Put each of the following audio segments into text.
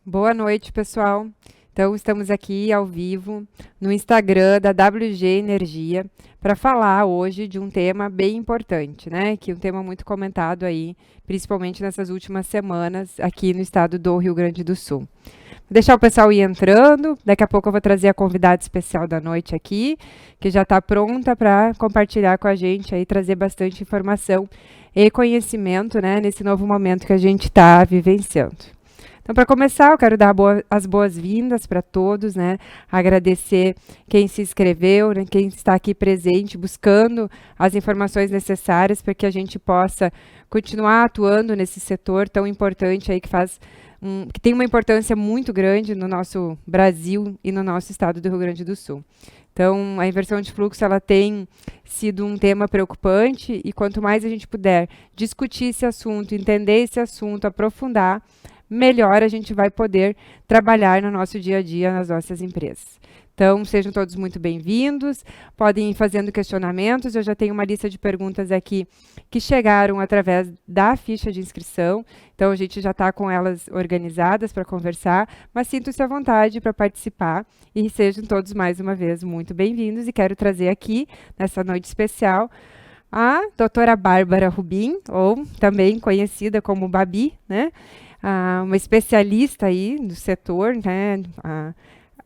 Boa noite, pessoal. Então, estamos aqui ao vivo no Instagram da WG Energia para falar hoje de um tema bem importante, né? Que é um tema muito comentado aí, principalmente nessas últimas semanas aqui no estado do Rio Grande do Sul. Vou deixar o pessoal ir entrando. Daqui a pouco eu vou trazer a convidada especial da noite aqui, que já está pronta para compartilhar com a gente aí, trazer bastante informação e conhecimento, né? Nesse novo momento que a gente está vivenciando. Então, para começar, eu quero dar as boas-vindas para todos, né? Agradecer quem se inscreveu, né? Quem está aqui presente, buscando as informações necessárias para que a gente possa continuar atuando nesse setor tão importante aí que tem uma importância muito grande no nosso Brasil e no nosso estado do Rio Grande do Sul. Então, a inversão de fluxo ela tem sido um tema preocupante e quanto mais a gente puder discutir esse assunto, entender esse assunto, aprofundar, melhor a gente vai poder trabalhar no nosso dia a dia nas nossas empresas. Então, sejam todos muito bem-vindos, podem ir fazendo questionamentos, eu já tenho uma lista de perguntas aqui que chegaram através da ficha de inscrição, então a gente já está com elas organizadas para conversar, mas sintam-se à vontade para participar e sejam todos mais uma vez muito bem-vindos e quero trazer aqui, nessa noite especial, a doutora Bárbara Rubim, ou também conhecida como Babi, né? Uma especialista aí do setor, né?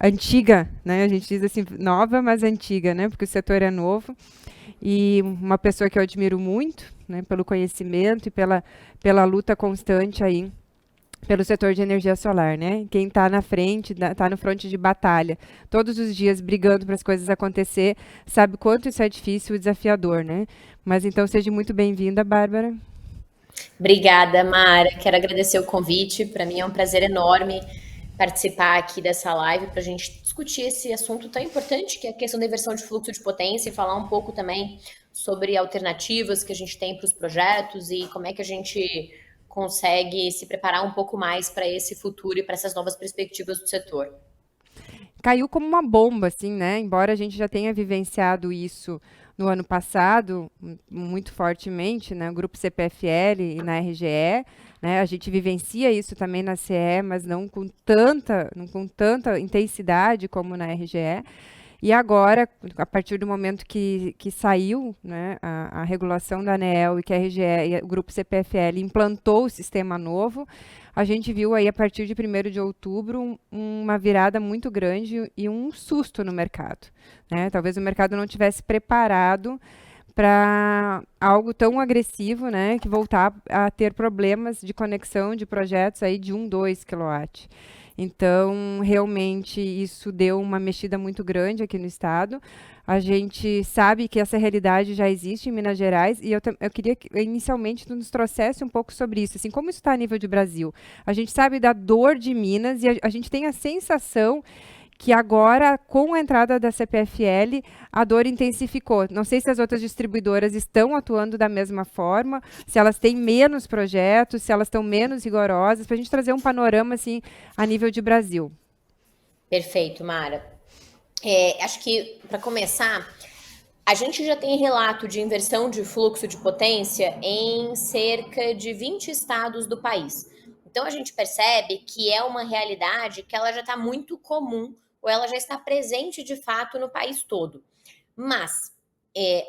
Antiga, né? A gente diz assim, nova, mas antiga, né? Porque o setor é novo. E uma pessoa que eu admiro muito, né? Pelo conhecimento e pela luta constante aí pelo setor de energia solar, né? Quem está na frente, está no fronte de batalha, todos os dias brigando para as coisas acontecer, sabe quanto isso é difícil e desafiador, né? Mas então seja muito bem-vinda, Bárbara. Obrigada, Mara. Quero agradecer o convite. Para mim é um prazer enorme participar aqui dessa live para a gente discutir esse assunto tão importante que é a questão da inversão de fluxo de potência e falar um pouco também sobre alternativas que a gente tem para os projetos e como é que a gente consegue se preparar um pouco mais para esse futuro e para essas novas perspectivas do setor. Caiu como uma bomba, assim, né? Embora a gente já tenha vivenciado isso no ano passado, muito fortemente, né? O grupo CPFL e na RGE, né? A gente vivencia isso também na CE, mas não com tanta intensidade como na RGE. E agora, a partir do momento que saiu, né, a regulação da ANEEL e que a RGE e o grupo CPFL implantou o sistema novo, a gente viu aí a partir de 1º de outubro uma virada muito grande e um susto no mercado, né? Talvez o mercado não tivesse preparado para algo tão agressivo, né, que voltar a ter problemas de conexão de projetos aí de 2 kW. Então, realmente, isso deu uma mexida muito grande aqui no estado. A gente sabe que essa realidade já existe em Minas Gerais e eu queria que inicialmente tu nos trouxesse um pouco sobre isso, assim, como isso está a nível de Brasil. A gente sabe da dor de Minas e a gente tem a sensação que agora, com a entrada da CPFL, a dor intensificou. Não sei se as outras distribuidoras estão atuando da mesma forma, se elas têm menos projetos, se elas estão menos rigorosas, para a gente trazer um panorama assim a nível de Brasil. Perfeito, Mara. Acho que, para começar, a gente já tem relato de inversão de fluxo de potência em cerca de 20 estados do país. Então a gente percebe que é uma realidade que ela já está muito comum ou ela já está presente de fato no país todo. Mas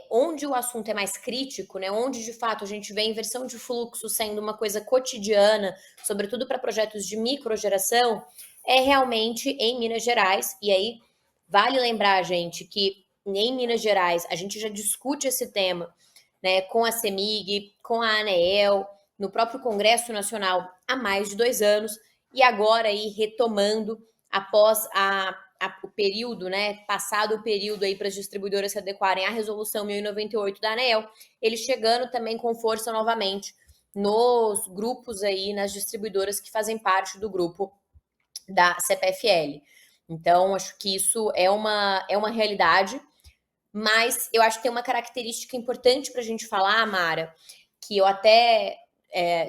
onde o assunto é mais crítico, né, onde de fato a gente vê a inversão de fluxo sendo uma coisa cotidiana, sobretudo para projetos de microgeração, é realmente em Minas Gerais. E aí vale lembrar, gente, que em Minas Gerais a gente já discute esse tema, né, com a CEMIG, com a ANEEL, no próprio Congresso Nacional há mais de 2 anos, e agora aí retomando após o período, né, passado o período aí para as distribuidoras se adequarem à resolução 1098 da ANEEL, eles chegando também com força novamente nos grupos aí, nas distribuidoras que fazem parte do grupo da CPFL. Então, acho que isso é uma realidade, mas eu acho que tem uma característica importante para a gente falar, Mara, que eu até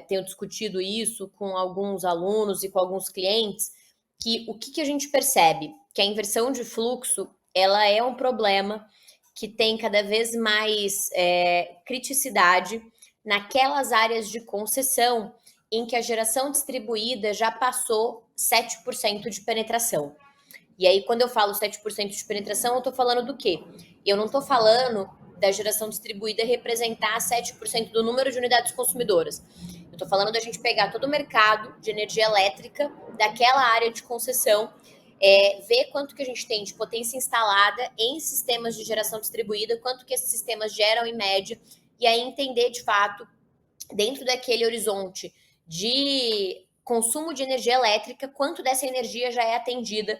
tenho discutido isso com alguns alunos e com alguns clientes, que o que a gente percebe? Que a inversão de fluxo, ela é um problema que tem cada vez mais criticidade naquelas áreas de concessão em que a geração distribuída já passou 7% de penetração. E aí, quando eu falo 7% de penetração, eu estou falando do quê? Eu não estou falando da geração distribuída representar 7% do número de unidades consumidoras. Eu estou falando da gente pegar todo o mercado de energia elétrica daquela área de concessão, ver quanto que a gente tem de potência instalada em sistemas de geração distribuída, quanto que esses sistemas geram em média, e aí entender de fato, dentro daquele horizonte de consumo de energia elétrica, quanto dessa energia já é atendida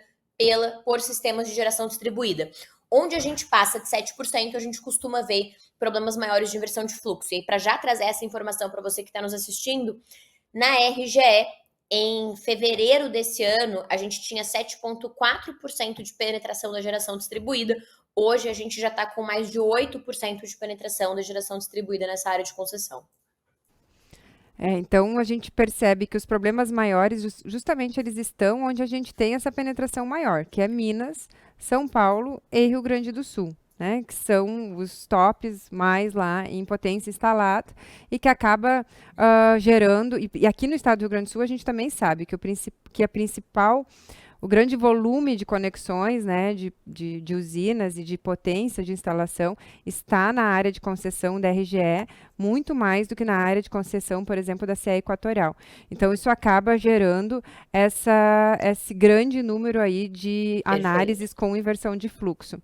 por sistemas de geração distribuída. Onde a gente passa de 7%, a gente costuma ver problemas maiores de inversão de fluxo. E aí, para já trazer essa informação para você que está nos assistindo, na RGE, em fevereiro desse ano, a gente tinha 7,4% de penetração da geração distribuída. Hoje, a gente já está com mais de 8% de penetração da geração distribuída nessa área de concessão. Então, a gente percebe que os problemas maiores, justamente eles estão onde a gente tem essa penetração maior, que é Minas, São Paulo e Rio Grande do Sul, né? Que são os tops mais lá em potência instalada e que acaba gerando. E aqui no estado do Rio Grande do Sul, a gente também sabe que a principal. O grande volume de conexões, né, de usinas e de potência de instalação está na área de concessão da RGE, muito mais do que na área de concessão, por exemplo, da CE Equatorial. Então, isso acaba gerando esse grande número aí de análises com inversão de fluxo.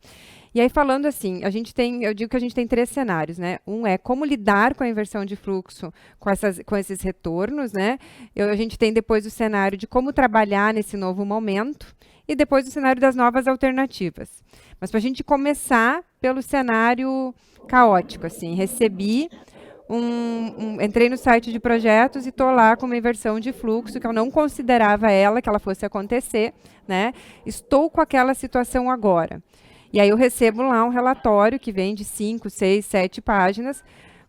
E aí, falando assim, eu digo que a gente tem 3 cenários, né? Um é como lidar com a inversão de fluxo com esses retornos, né? A gente tem depois o cenário de como trabalhar nesse novo momento e depois o cenário das novas alternativas. Mas para a gente começar pelo cenário caótico, assim, entrei no site de projetos e estou lá com uma inversão de fluxo que eu não considerava que ela fosse acontecer, né? Estou com aquela situação agora. E aí eu recebo lá um relatório que vem de 5, 6, 7 páginas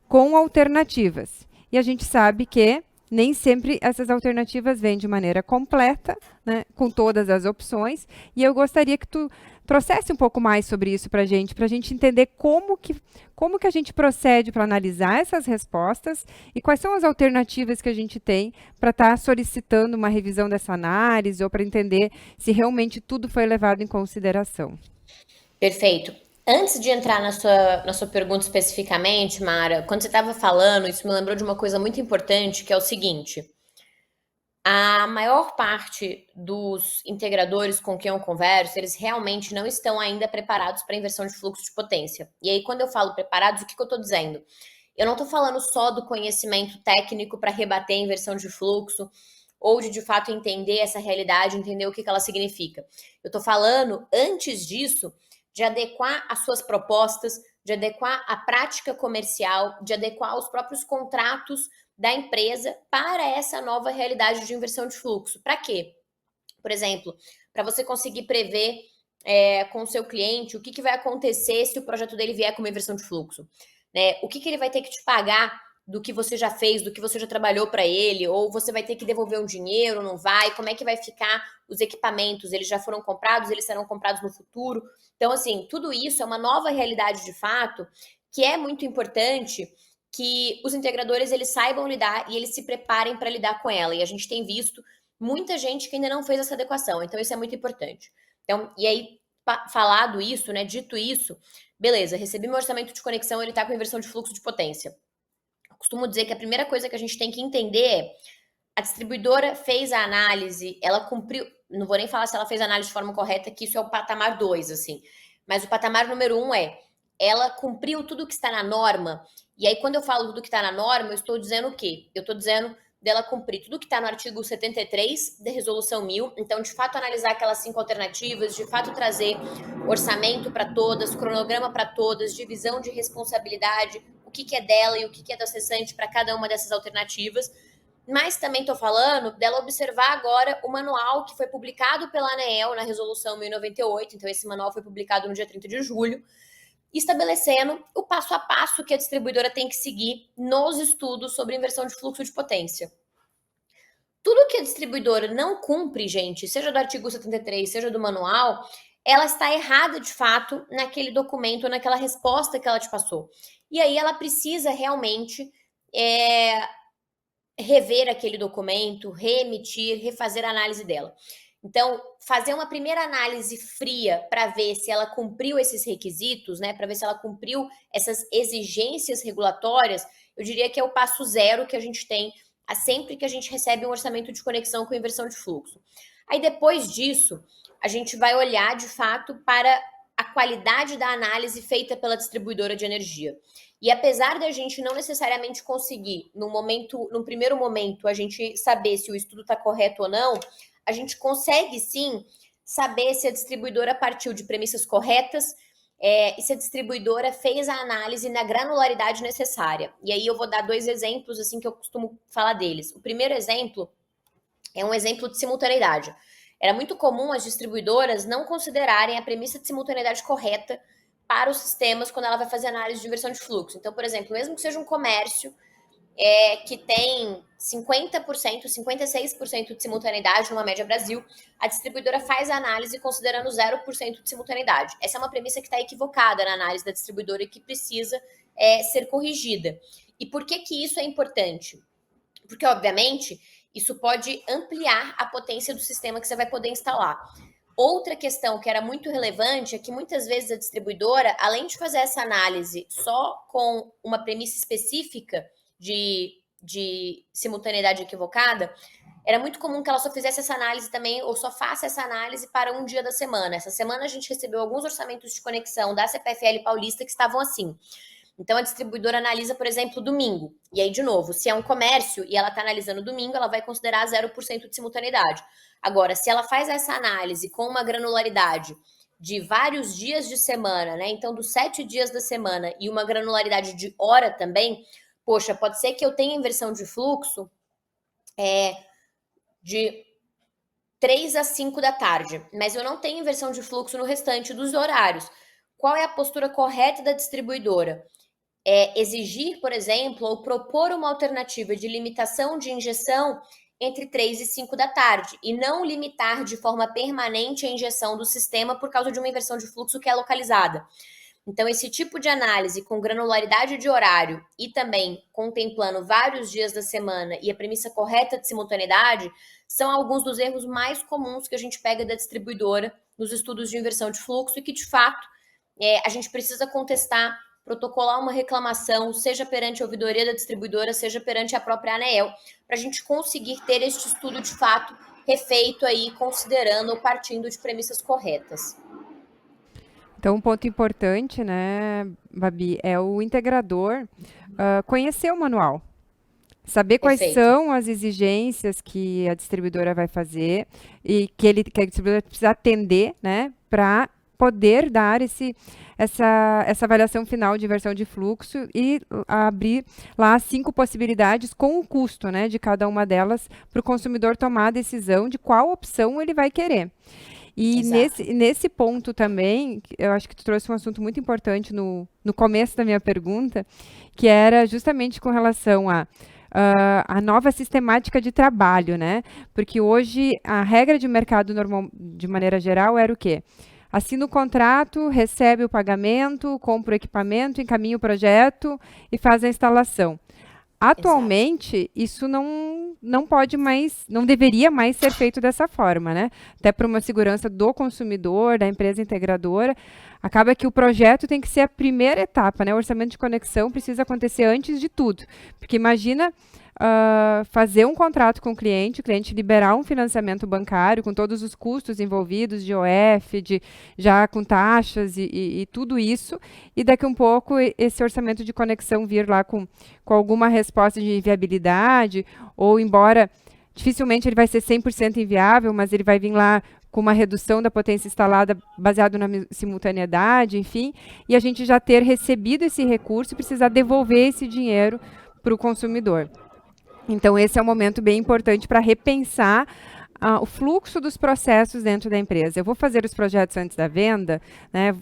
com alternativas. E a gente sabe que nem sempre essas alternativas vêm de maneira completa, né, com todas as opções. E eu gostaria que tu trouxesse um pouco mais sobre isso para a gente entender como que a gente procede para analisar essas respostas e quais são as alternativas que a gente tem para estar solicitando uma revisão dessa análise ou para entender se realmente tudo foi levado em consideração. Perfeito. Antes de entrar na sua pergunta especificamente, Mara, quando você estava falando, isso me lembrou de uma coisa muito importante, que é o seguinte: a maior parte dos integradores com quem eu converso, eles realmente não estão ainda preparados para inversão de fluxo de potência. E aí, quando eu falo preparados, o que eu estou dizendo? Eu não estou falando só do conhecimento técnico para rebater a inversão de fluxo, ou de fato entender essa realidade, entender o que ela significa. Eu estou falando, antes disso, de adequar as suas propostas, de adequar a prática comercial, de adequar os próprios contratos da empresa para essa nova realidade de inversão de fluxo. Para quê? Por exemplo, para você conseguir prever com o seu cliente o que vai acontecer se o projeto dele vier com uma inversão de fluxo. Né? O que ele vai ter que te pagar do que você já fez, do que você já trabalhou para ele, ou você vai ter que devolver um dinheiro, não vai? Como é que vai ficar os equipamentos? Eles já foram comprados, eles serão comprados no futuro? Então, assim, tudo isso é uma nova realidade de fato, que é muito importante que os integradores eles saibam lidar e eles se preparem para lidar com ela. E a gente tem visto muita gente que ainda não fez essa adequação. Então, isso é muito importante. Então, e aí, falado isso, né, dito isso, beleza, recebi meu orçamento de conexão, ele está com inversão de fluxo de potência. Eu costumo dizer que a primeira coisa que a gente tem que entender é a distribuidora fez a análise, ela cumpriu, não vou nem falar se ela fez a análise de forma correta, que isso é o patamar 2, assim, mas o patamar número 1 ela cumpriu tudo que está na norma, e aí quando eu falo tudo que está na norma, eu estou dizendo o quê? Eu estou dizendo dela cumprir tudo que está no artigo 73 da Resolução 1000, então de fato analisar aquelas 5 alternativas, de fato trazer orçamento para todas, cronograma para todas, divisão de responsabilidade, o que é dela e o que é do acessante para cada uma dessas alternativas, mas também estou falando dela observar agora o manual que foi publicado pela ANEEL na Resolução 1098, então esse manual foi publicado no dia 30 de julho, estabelecendo o passo a passo que a distribuidora tem que seguir nos estudos sobre inversão de fluxo de potência. Tudo que a distribuidora não cumpre, gente, seja do artigo 73, seja do manual, ela está errada de fato naquele documento, naquela resposta que ela te passou. E aí ela precisa realmente rever aquele documento, reemitir, refazer a análise dela. Então, fazer uma primeira análise fria para ver se ela cumpriu esses requisitos, né, para ver se ela cumpriu essas exigências regulatórias, eu diria que é o passo zero que a gente tem sempre que a gente recebe um orçamento de conexão com inversão de fluxo. Aí, depois disso, a gente vai olhar, de fato, para a qualidade da análise feita pela distribuidora de energia. E apesar da gente não necessariamente conseguir, num primeiro momento, a gente saber se o estudo está correto ou não, a gente consegue sim saber se a distribuidora partiu de premissas corretas e se a distribuidora fez a análise na granularidade necessária. E aí eu vou dar 2 exemplos assim que eu costumo falar deles. O primeiro exemplo é um exemplo de simultaneidade. Era muito comum as distribuidoras não considerarem a premissa de simultaneidade correta para os sistemas quando ela vai fazer análise de inversão de fluxo. Então, por exemplo, mesmo que seja um comércio que tem 50%, 56% de simultaneidade numa média Brasil, a distribuidora faz a análise considerando 0% de simultaneidade. Essa é uma premissa que está equivocada na análise da distribuidora e que precisa ser corrigida. E por que isso é importante? Porque, obviamente, isso pode ampliar a potência do sistema que você vai poder instalar. Outra questão que era muito relevante é que muitas vezes a distribuidora, além de fazer essa análise só com uma premissa específica de simultaneidade equivocada, era muito comum que ela só fizesse essa análise também, ou só faça essa análise para um dia da semana. Essa semana a gente recebeu alguns orçamentos de conexão da CPFL Paulista que estavam assim. Então, a distribuidora analisa, por exemplo, domingo. E aí, de novo, se é um comércio e ela está analisando domingo, ela vai considerar 0% de simultaneidade. Agora, se ela faz essa análise com uma granularidade de vários dias de semana, né? Então, dos 7 dias da semana e uma granularidade de hora também, poxa, pode ser que eu tenha inversão de fluxo de 3 às 5 da tarde, mas eu não tenho inversão de fluxo no restante dos horários. Qual é a postura correta da distribuidora? Exigir, por exemplo, ou propor uma alternativa de limitação de injeção entre 3 e 5 da tarde, e não limitar de forma permanente a injeção do sistema por causa de uma inversão de fluxo que é localizada. Então, esse tipo de análise com granularidade de horário e também contemplando vários dias da semana e a premissa correta de simultaneidade são alguns dos erros mais comuns que a gente pega da distribuidora nos estudos de inversão de fluxo e que, de fato, a gente precisa contestar, protocolar uma reclamação, seja perante a ouvidoria da distribuidora, seja perante a própria ANEEL, para a gente conseguir ter este estudo, de fato, refeito aí, considerando ou partindo de premissas corretas. Então, um ponto importante, né, Babi, é o integrador conhecer o manual. Saber quais Perfeito. são as exigências que a distribuidora vai fazer e que a distribuidora precisa atender, né, para poder dar essa avaliação final de inversão de fluxo e abrir lá 5 possibilidades com o custo, né, de cada uma delas para o consumidor tomar a decisão de qual opção ele vai querer. E nesse ponto também, eu acho que tu trouxe um assunto muito importante no começo da minha pergunta, que era justamente com relação a nova sistemática de trabalho, né? Porque hoje a regra de mercado normal, de maneira geral, era o quê? Assina o contrato, recebe o pagamento, compra o equipamento, encaminha o projeto e faz a instalação. Atualmente, isso não pode mais, não deveria mais ser feito dessa forma, né? Até por uma segurança do consumidor, da empresa integradora, acaba que o projeto tem que ser a primeira etapa, né? O orçamento de conexão precisa acontecer antes de tudo, porque imagina fazer um contrato com o cliente liberar um financiamento bancário com todos os custos envolvidos de OF, já com taxas e tudo isso, e daqui a um pouco esse orçamento de conexão vir lá com alguma resposta de viabilidade, ou embora dificilmente ele vai ser 100% inviável, mas ele vai vir lá com uma redução da potência instalada baseado na simultaneidade, enfim, e a gente já ter recebido esse recurso e precisar devolver esse dinheiro para o consumidor. Então, esse é um momento bem importante para repensar o fluxo dos processos dentro da empresa. Eu vou fazer os projetos antes da venda, né?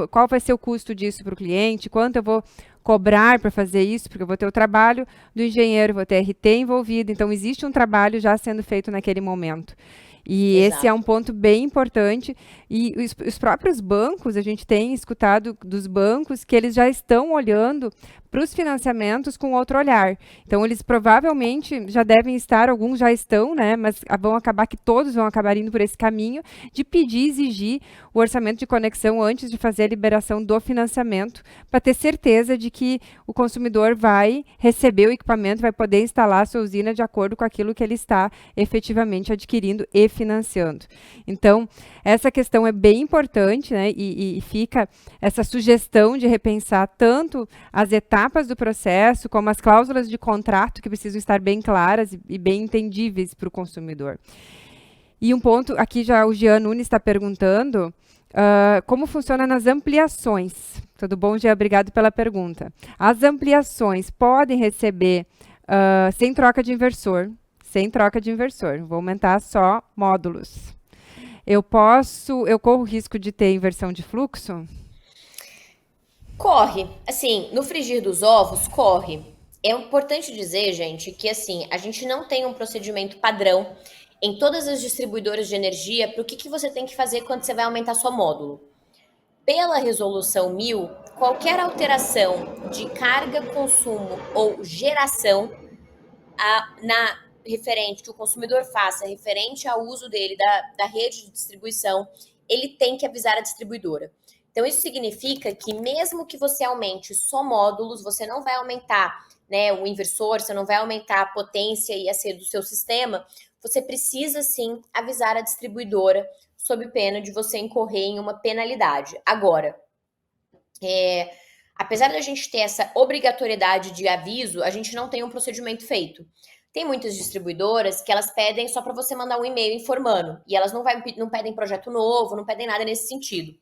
Qual vai ser o custo disso para o cliente? Quanto eu vou cobrar para fazer isso? Porque eu vou ter o trabalho do engenheiro, vou ter RT envolvido. Então, existe um trabalho já sendo feito naquele momento. E esse é um Exato. ponto bem importante. E os próprios bancos, a gente tem escutado dos bancos que eles já estão olhando para os financiamentos com outro olhar. Então, eles provavelmente já devem estar, alguns já estão, né? Mas vão acabar que todos vão acabar indo por esse caminho de pedir, exigir o orçamento de conexão antes de fazer a liberação do financiamento, para ter certeza de que o consumidor vai receber o equipamento, vai poder instalar a sua usina de acordo com aquilo que ele está efetivamente adquirindo e financiando. Então, essa questão é bem importante, né? E fica essa sugestão de repensar tanto as etapas do processo, como as cláusulas de contrato, que precisam estar bem claras e bem entendíveis para o consumidor. E um ponto, aqui já o Jean Nunes está perguntando, como funciona nas ampliações. Tudo bom, Jean? Obrigado pela pergunta. As ampliações podem receber sem troca de inversor. Sem troca de inversor. Vou aumentar só módulos. Eu corro o risco de ter inversão de fluxo? Corre. Assim, no frigir dos ovos, corre. É importante dizer, gente, que assim, a gente não tem um procedimento padrão em todas as distribuidoras de energia para o que você tem que fazer quando você vai aumentar seu módulo. Pela resolução 1000, qualquer alteração de carga, consumo ou geração referente que o consumidor faça referente ao uso dele da rede de distribuição, ele tem que avisar a distribuidora. Então, isso significa que mesmo que você aumente só módulos, você não vai aumentar, né, o inversor, você não vai aumentar a potência e a C do seu sistema, você precisa sim avisar a distribuidora sob pena de você incorrer em uma penalidade. Agora, apesar da gente ter essa obrigatoriedade de aviso, a gente não tem um procedimento feito. Tem muitas distribuidoras que elas pedem só para você mandar um e-mail informando, e elas não pedem projeto novo, não pedem nada nesse sentido.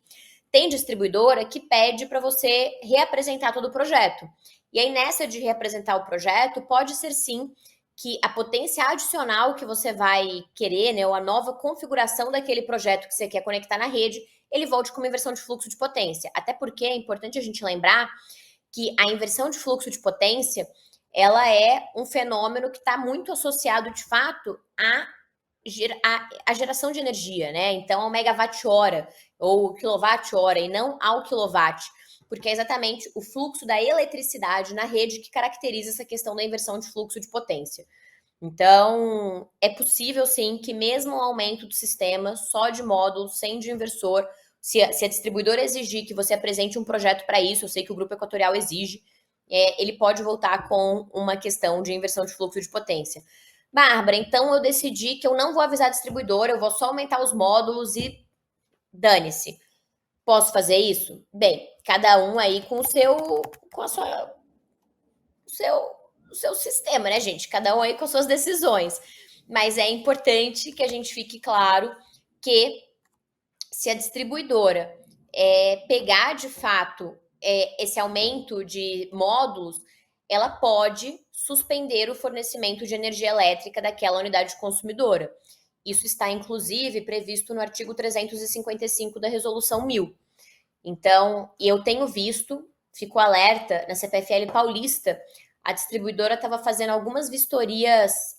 Tem distribuidora que pede para você reapresentar todo o projeto. E aí, nessa de reapresentar o projeto, pode ser sim que a potência adicional que você vai querer, né, ou a nova configuração daquele projeto que você quer conectar na rede, ele volte com uma inversão de fluxo de potência. Até porque é importante a gente lembrar que a inversão de fluxo de potência, ela é um fenômeno que está muito associado, de fato, a geração de energia, né? Então, ao megawatt-hora ou quilowatt-hora e não ao quilowatt, porque é exatamente o fluxo da eletricidade na rede que caracteriza essa questão da inversão de fluxo de potência. Então, é possível sim que mesmo o aumento do sistema só de módulo, sem de inversor, se a distribuidora exigir que você apresente um projeto para isso, eu sei que o Grupo Equatorial exige, ele pode voltar com uma questão de inversão de fluxo de potência. Bárbara, então eu decidi que eu não vou avisar a distribuidora, eu vou só aumentar os módulos e dane-se. Posso fazer isso? Bem, cada um aí com o seu sistema, né, gente? Cada um aí com suas decisões. Mas é importante que a gente fique claro que se a distribuidora pegar de fato esse aumento de módulos, ela pode suspender o fornecimento de energia elétrica daquela unidade consumidora. Isso está, inclusive, previsto no artigo 355 da Resolução 1000. Então, eu tenho visto, fico alerta, na CPFL Paulista, a distribuidora estava fazendo algumas vistorias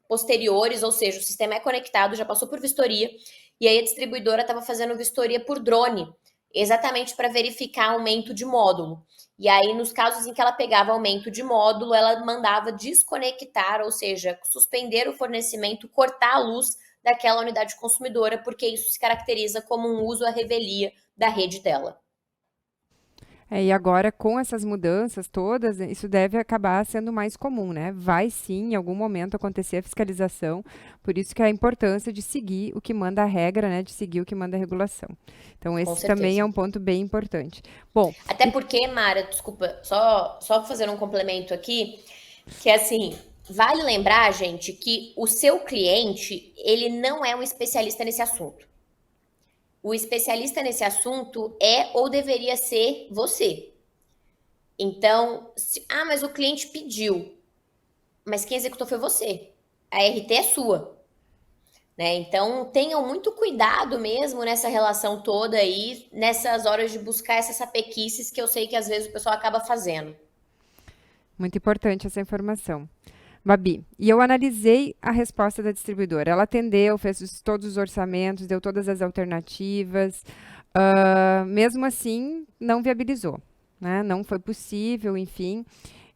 posteriores, ou seja, o sistema é conectado, já passou por vistoria, e aí a distribuidora estava fazendo vistoria por drone, exatamente para verificar aumento de módulo. E aí, nos casos em que ela pegava aumento de módulo, ela mandava desconectar, ou seja, suspender o fornecimento, cortar a luz daquela unidade consumidora, porque isso se caracteriza como um uso à revelia da rede dela. E agora, com essas mudanças todas, isso deve acabar sendo mais comum, né? Vai sim, em algum momento, acontecer a fiscalização, por isso que é a importância de seguir o que manda a regra, né? De seguir o que manda a regulação. Então, esse também é um ponto bem importante. Bom, até porque, Mara, desculpa, só fazer um complemento aqui, que é assim, vale lembrar, gente, que o seu cliente, ele não é um especialista nesse assunto. O especialista nesse assunto é ou deveria ser você. Então, mas o cliente pediu. Mas quem executou foi você. A RT é sua. Né? Então, tenham muito cuidado mesmo nessa relação toda aí, nessas horas de buscar essas sapequices que eu sei que às vezes o pessoal acaba fazendo. Muito importante essa informação. Babi, e eu analisei a resposta da distribuidora. Ela atendeu, fez todos os orçamentos, deu todas as alternativas. Mesmo assim, não viabilizou, né? Não foi possível, enfim.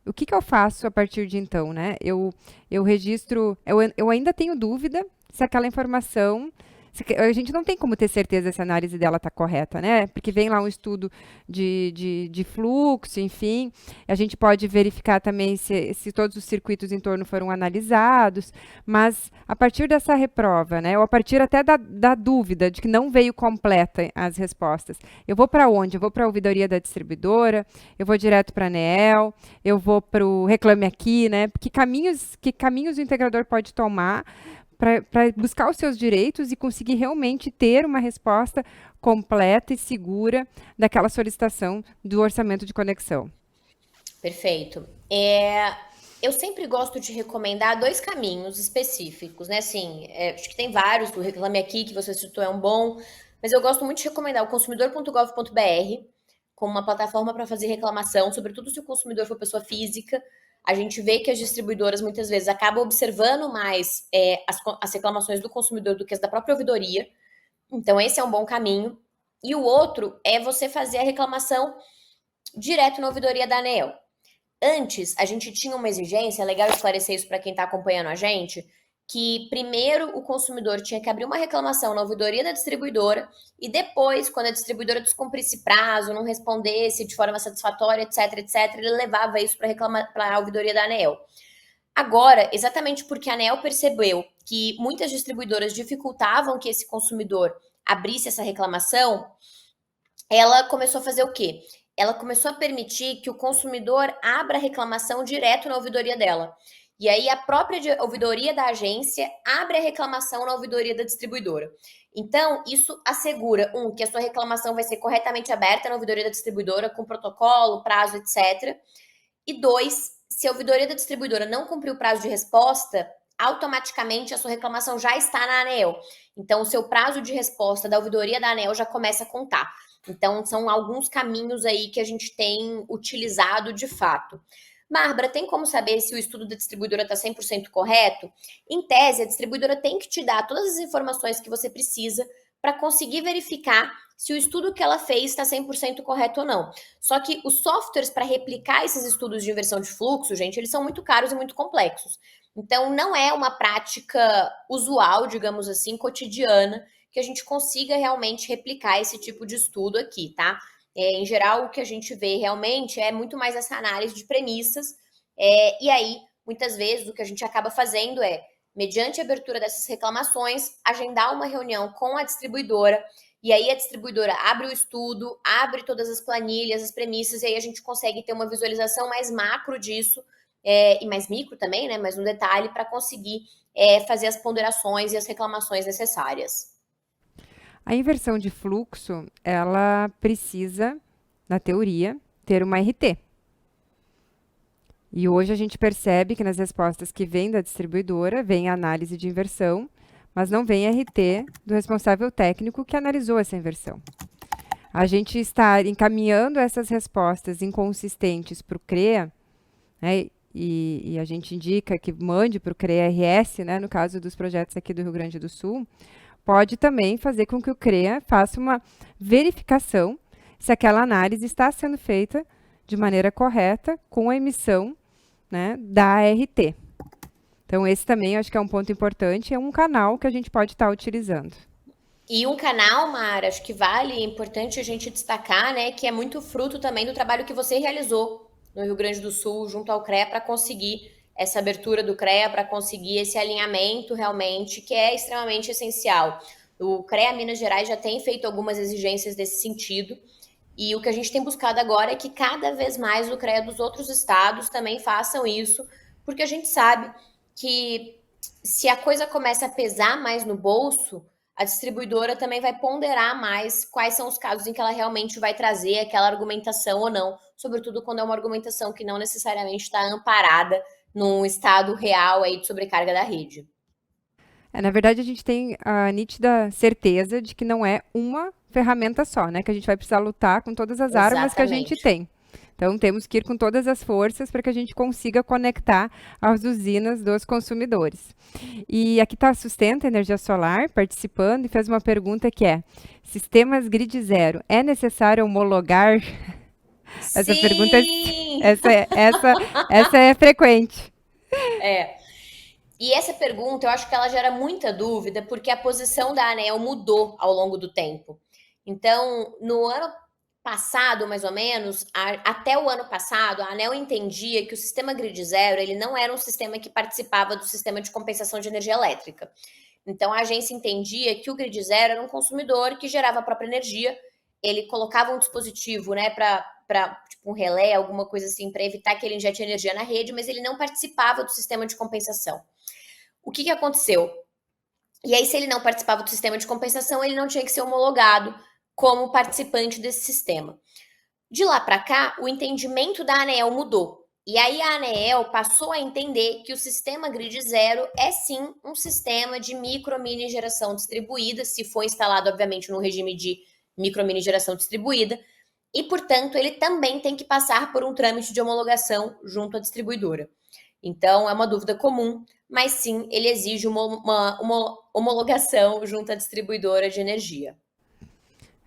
O que que eu faço a partir de então, né? Eu registro, eu ainda tenho dúvida se aquela informação, a gente não tem como ter certeza se a análise dela está correta, né? Porque vem lá um estudo de fluxo, enfim, a gente pode verificar também se todos os circuitos em torno foram analisados, mas a partir dessa reprova, né? Ou a partir até da dúvida de que não veio completa as respostas, eu vou para onde? Eu vou para a ouvidoria da distribuidora, eu vou direto para a ANEEL, eu vou para o Reclame Aqui, né? Que caminhos o integrador pode tomar para buscar os seus direitos e conseguir realmente ter uma resposta completa e segura daquela solicitação do orçamento de conexão. Perfeito. Eu sempre gosto de recomendar dois caminhos específicos, né? Assim, acho que tem vários, o Reclame Aqui, que você citou, é um bom, mas eu gosto muito de recomendar o consumidor.gov.br como uma plataforma para fazer reclamação, sobretudo se o consumidor for pessoa física. A gente vê que as distribuidoras muitas vezes acabam observando mais as reclamações do consumidor do que as da própria ouvidoria. Então, esse é um bom caminho. E o outro é você fazer a reclamação direto na ouvidoria da ANEEL. Antes, a gente tinha uma exigência, é legal esclarecer isso para quem está acompanhando a gente, que primeiro o consumidor tinha que abrir uma reclamação na ouvidoria da distribuidora e depois, quando a distribuidora descumprisse prazo, não respondesse de forma satisfatória, etc, ele levava isso para a ouvidoria da ANEEL. Agora, exatamente porque a ANEEL percebeu que muitas distribuidoras dificultavam que esse consumidor abrisse essa reclamação, ela começou a fazer o quê? Ela começou a permitir que o consumidor abra a reclamação direto na ouvidoria dela. E aí a própria ouvidoria da agência abre a reclamação na ouvidoria da distribuidora. Então, isso assegura, que a sua reclamação vai ser corretamente aberta na ouvidoria da distribuidora, com protocolo, prazo, etc. E dois, se a ouvidoria da distribuidora não cumprir o prazo de resposta, automaticamente a sua reclamação já está na ANEEL. Então, o seu prazo de resposta da ouvidoria da ANEEL já começa a contar. Então, são alguns caminhos aí que a gente tem utilizado de fato. Bárbara, tem como saber se o estudo da distribuidora está 100% correto? Em tese, a distribuidora tem que te dar todas as informações que você precisa para conseguir verificar se o estudo que ela fez está 100% correto ou não. Só que os softwares para replicar esses estudos de inversão de fluxo, gente, eles são muito caros e muito complexos. Então, não é uma prática usual, digamos assim, cotidiana, que a gente consiga realmente replicar esse tipo de estudo aqui, tá? Em geral, o que a gente vê realmente é muito mais essa análise de premissas, e aí, muitas vezes, o que a gente acaba fazendo é, mediante a abertura dessas reclamações, agendar uma reunião com a distribuidora, e aí a distribuidora abre o estudo, abre todas as planilhas, as premissas, e aí a gente consegue ter uma visualização mais macro disso, e mais micro também, né? Mais no detalhe, para conseguir fazer as ponderações e as reclamações necessárias. A inversão de fluxo, ela precisa, na teoria, ter uma RT. E hoje a gente percebe que nas respostas que vêm da distribuidora, vem a análise de inversão, mas não vem RT do responsável técnico que analisou essa inversão. A gente está encaminhando essas respostas inconsistentes para o CREA, né, e a gente indica que mande para o CREA-RS, né, no caso dos projetos aqui do Rio Grande do Sul, pode também fazer com que o CREA faça uma verificação se aquela análise está sendo feita de maneira correta com a emissão, né, da ART. Então, esse também acho que é um ponto importante, é um canal que a gente pode estar utilizando. E um canal, Mara, acho que vale, é importante a gente destacar, né, que é muito fruto também do trabalho que você realizou no Rio Grande do Sul, junto ao CREA, para conseguir essa abertura do CREA, para conseguir esse alinhamento realmente, que é extremamente essencial. O CREA Minas Gerais já tem feito algumas exigências desse sentido, e o que a gente tem buscado agora é que cada vez mais o CREA dos outros estados também façam isso, porque a gente sabe que se a coisa começa a pesar mais no bolso, a distribuidora também vai ponderar mais quais são os casos em que ela realmente vai trazer aquela argumentação ou não, sobretudo quando é uma argumentação que não necessariamente está amparada num estado real aí de sobrecarga da rede. Na verdade, a gente tem a nítida certeza de que não é uma ferramenta só, né? Que a gente vai precisar lutar com todas as armas que a gente tem. Então, temos que ir com todas as forças para que a gente consiga conectar as usinas dos consumidores. E aqui está a Sustenta Energia Solar participando e fez uma pergunta que é: sistemas grid zero, é necessário homologar? Essa pergunta Sim! essa é frequente. É. E essa pergunta, eu acho que ela gera muita dúvida, porque a posição da ANEEL mudou ao longo do tempo. Então, no ano passado, mais ou menos, até o ano passado, a ANEEL entendia que o sistema grid zero, ele não era um sistema que participava do sistema de compensação de energia elétrica. Então, a agência entendia que o grid zero era um consumidor que gerava a própria energia, ele colocava um dispositivo, né, para tipo um relé, alguma coisa assim, para evitar que ele injete energia na rede, mas ele não participava do sistema de compensação. O que aconteceu? E aí, se ele não participava do sistema de compensação, ele não tinha que ser homologado como participante desse sistema. De lá para cá, o entendimento da ANEEL mudou. E aí a ANEEL passou a entender que o sistema grid zero é sim um sistema de micro-mini geração distribuída, se for instalado, obviamente, no regime de micro-mini geração distribuída, e, portanto, ele também tem que passar por um trâmite de homologação junto à distribuidora. Então, é uma dúvida comum, mas sim, ele exige uma homologação junto à distribuidora de energia.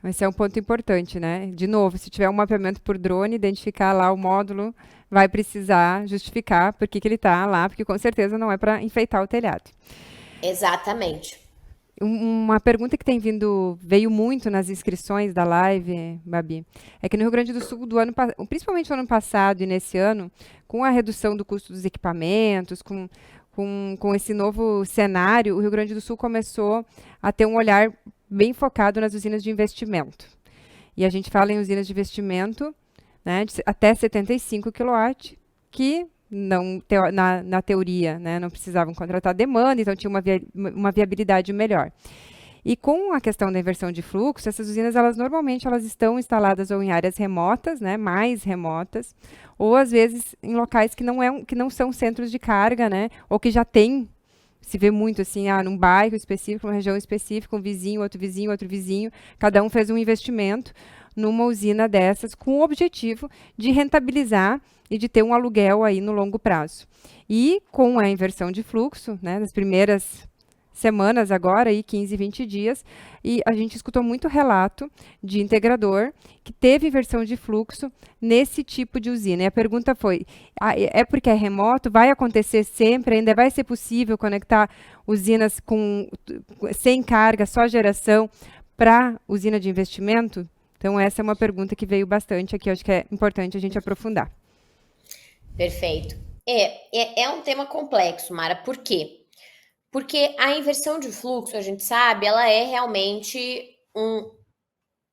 Esse é um ponto importante, né? De novo, se tiver um mapeamento por drone, identificar lá o módulo, vai precisar justificar por que ele está lá, porque com certeza não é para enfeitar o telhado. Exatamente. Uma pergunta que veio muito nas inscrições da live, Babi, é que no Rio Grande do Sul, principalmente no ano passado e nesse ano, com a redução do custo dos equipamentos, com esse novo cenário, o Rio Grande do Sul começou a ter um olhar bem focado nas usinas de investimento. E a gente fala em usinas de investimento, né, de até 75 kW, que não, na teoria, né, não precisavam contratar demanda, então tinha uma viabilidade melhor. E com a questão da inversão de fluxo, essas usinas, normalmente elas estão instaladas ou em áreas remotas, né, mais remotas, ou às vezes em locais que não são centros de carga, né, ou que já tem, se vê muito assim, num bairro específico, numa região específica, um vizinho, outro vizinho, cada um fez um investimento numa usina dessas com o objetivo de rentabilizar e de ter um aluguel aí no longo prazo. E com a inversão de fluxo, né, nas primeiras semanas agora, aí 15, 20 dias, e a gente escutou muito relato de integrador que teve inversão de fluxo nesse tipo de usina. E a pergunta foi, é porque é remoto? Vai acontecer sempre? Ainda vai ser possível conectar usinas sem carga, só geração, para usina de investimento? Então, essa é uma pergunta que veio bastante aqui, acho que é importante a gente aprofundar. Perfeito. É um tema complexo, Mara. Por quê? Porque a inversão de fluxo, a gente sabe, ela é realmente um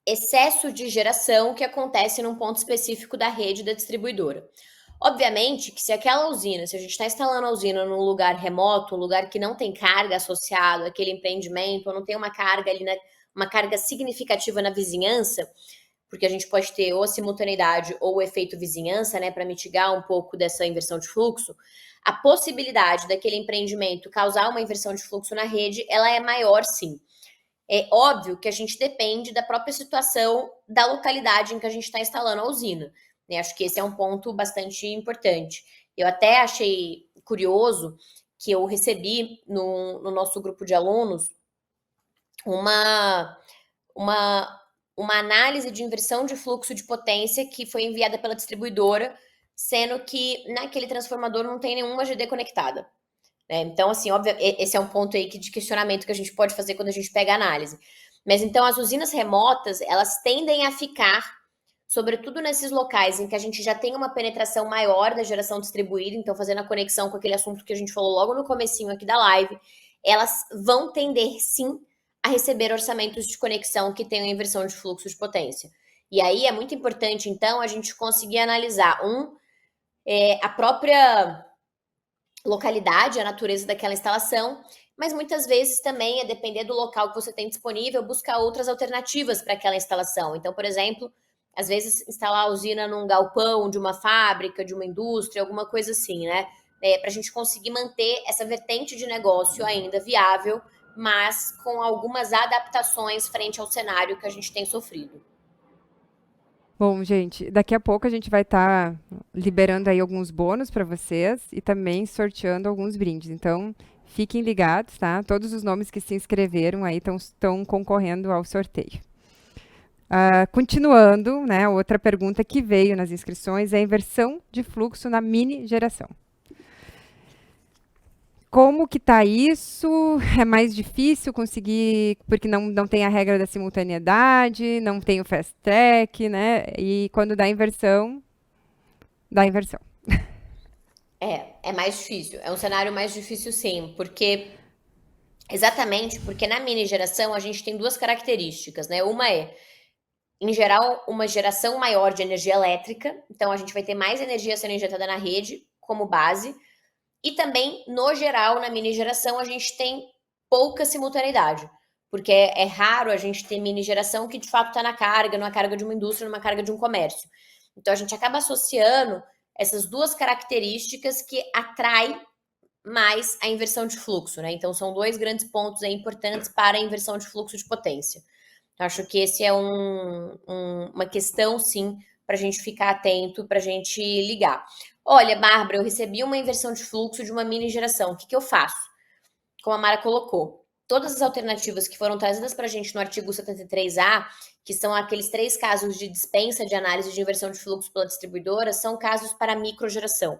excesso de geração que acontece num ponto específico da rede da distribuidora. Obviamente que se aquela usina, se a gente está instalando a usina num lugar remoto, um lugar que não tem carga associado àquele empreendimento, ou não tem uma carga ali, uma carga significativa na vizinhança, porque a gente pode ter ou a simultaneidade ou o efeito vizinhança, né, para mitigar um pouco dessa inversão de fluxo, a possibilidade daquele empreendimento causar uma inversão de fluxo na rede, ela é maior sim. É óbvio que a gente depende da própria situação da localidade em que a gente está instalando a usina. Né? Acho que esse é um ponto bastante importante. Eu até achei curioso que eu recebi no nosso grupo de alunos uma análise de inversão de fluxo de potência que foi enviada pela distribuidora, sendo que naquele transformador não tem nenhuma GD conectada. Né? Então, assim, óbvio, esse é um ponto aí de questionamento que a gente pode fazer quando a gente pega a análise. Mas então, as usinas remotas, elas tendem a ficar, sobretudo nesses locais em que a gente já tem uma penetração maior da geração distribuída, então fazendo a conexão com aquele assunto que a gente falou logo no comecinho aqui da live, elas vão tender, sim, a receber orçamentos de conexão que tenham inversão de fluxo de potência. E aí é muito importante, então, a gente conseguir analisar, a própria localidade, a natureza daquela instalação, mas muitas vezes também, a depender do local que você tem disponível, buscar outras alternativas para aquela instalação. Então, por exemplo, às vezes instalar a usina num galpão de uma fábrica, de uma indústria, alguma coisa assim, né? Para a gente conseguir manter essa vertente de negócio ainda viável, mas com algumas adaptações frente ao cenário que a gente tem sofrido. Bom, gente, daqui a pouco a gente vai estar liberando aí alguns bônus para vocês e também sorteando alguns brindes. Então, fiquem ligados, tá? Todos os nomes que se inscreveram aí estão concorrendo ao sorteio. Continuando, né? Outra pergunta que veio nas inscrições é a inversão de fluxo na mini geração. Como que tá isso? É mais difícil conseguir, porque não tem a regra da simultaneidade, não tem o fast track, né? E quando dá inversão. É mais difícil. É um cenário mais difícil, sim, exatamente porque na mini geração a gente tem duas características, né? Uma é, em geral, uma geração maior de energia elétrica, então a gente vai ter mais energia sendo injetada na rede como base, e também, no geral, na mini geração, a gente tem pouca simultaneidade, porque é raro a gente ter mini geração que de fato está na carga, numa carga de uma indústria, numa carga de um comércio. Então a gente acaba associando essas duas características que atrai mais a inversão de fluxo, né? Então são dois grandes pontos aí importantes para a inversão de fluxo de potência. Eu acho que esse é uma questão, sim, para a gente ficar atento, para a gente ligar. Olha, Bárbara, eu recebi uma inversão de fluxo de uma mini geração. O que eu faço? Como a Mara colocou, todas as alternativas que foram trazidas para a gente no artigo 73A, que são aqueles 3 casos de dispensa de análise de inversão de fluxo pela distribuidora, são casos para microgeração.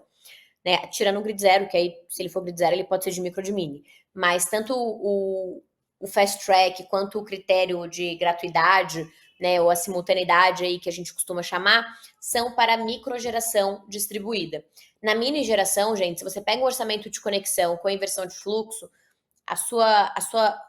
Né? Tirando o grid zero, que aí, se ele for grid zero, ele pode ser de micro ou de mini. Mas tanto o fast track quanto o critério de gratuidade, né, ou a simultaneidade aí que a gente costuma chamar, são para microgeração distribuída. Na mini geração, gente, se você pega um orçamento de conexão com a inversão de fluxo, a sua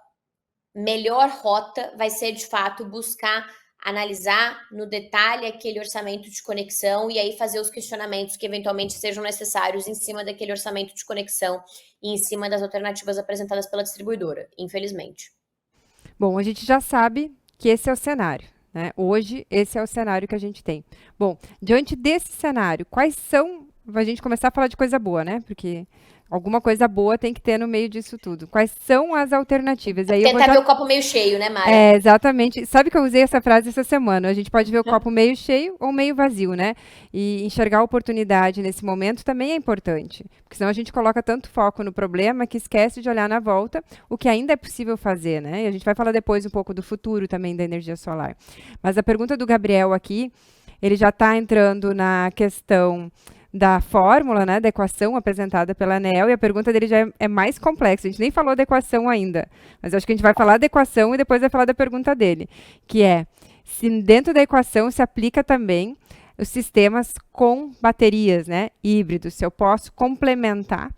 melhor rota vai ser, de fato, buscar analisar no detalhe aquele orçamento de conexão e aí fazer os questionamentos que eventualmente sejam necessários em cima daquele orçamento de conexão e em cima das alternativas apresentadas pela distribuidora, infelizmente. Bom, a gente já sabe que esse é o cenário, né? Hoje, esse é o cenário que a gente tem. Bom, diante desse cenário, quais são. A gente começar a falar de coisa boa, né? Porque alguma coisa boa tem que ter no meio disso tudo. Quais são as alternativas? E aí eu vou Tentar já ver o copo meio cheio, né, Mara? É, exatamente. Sabe que eu usei essa frase essa semana? A gente pode ver o copo meio cheio ou meio vazio, né? E enxergar a oportunidade nesse momento também é importante. Porque senão a gente coloca tanto foco no problema que esquece de olhar na volta o que ainda é possível fazer, né? E a gente vai falar depois um pouco do futuro também da energia solar. Mas a pergunta do Gabriel aqui, ele já está entrando na questão da fórmula, né, da equação apresentada pela ANEEL, e a pergunta dele já é mais complexa. A gente nem falou da equação ainda, mas acho que a gente vai falar da equação e depois vai falar da pergunta dele, que é se dentro da equação se aplica também os sistemas com baterias, né, híbridos, se eu posso complementar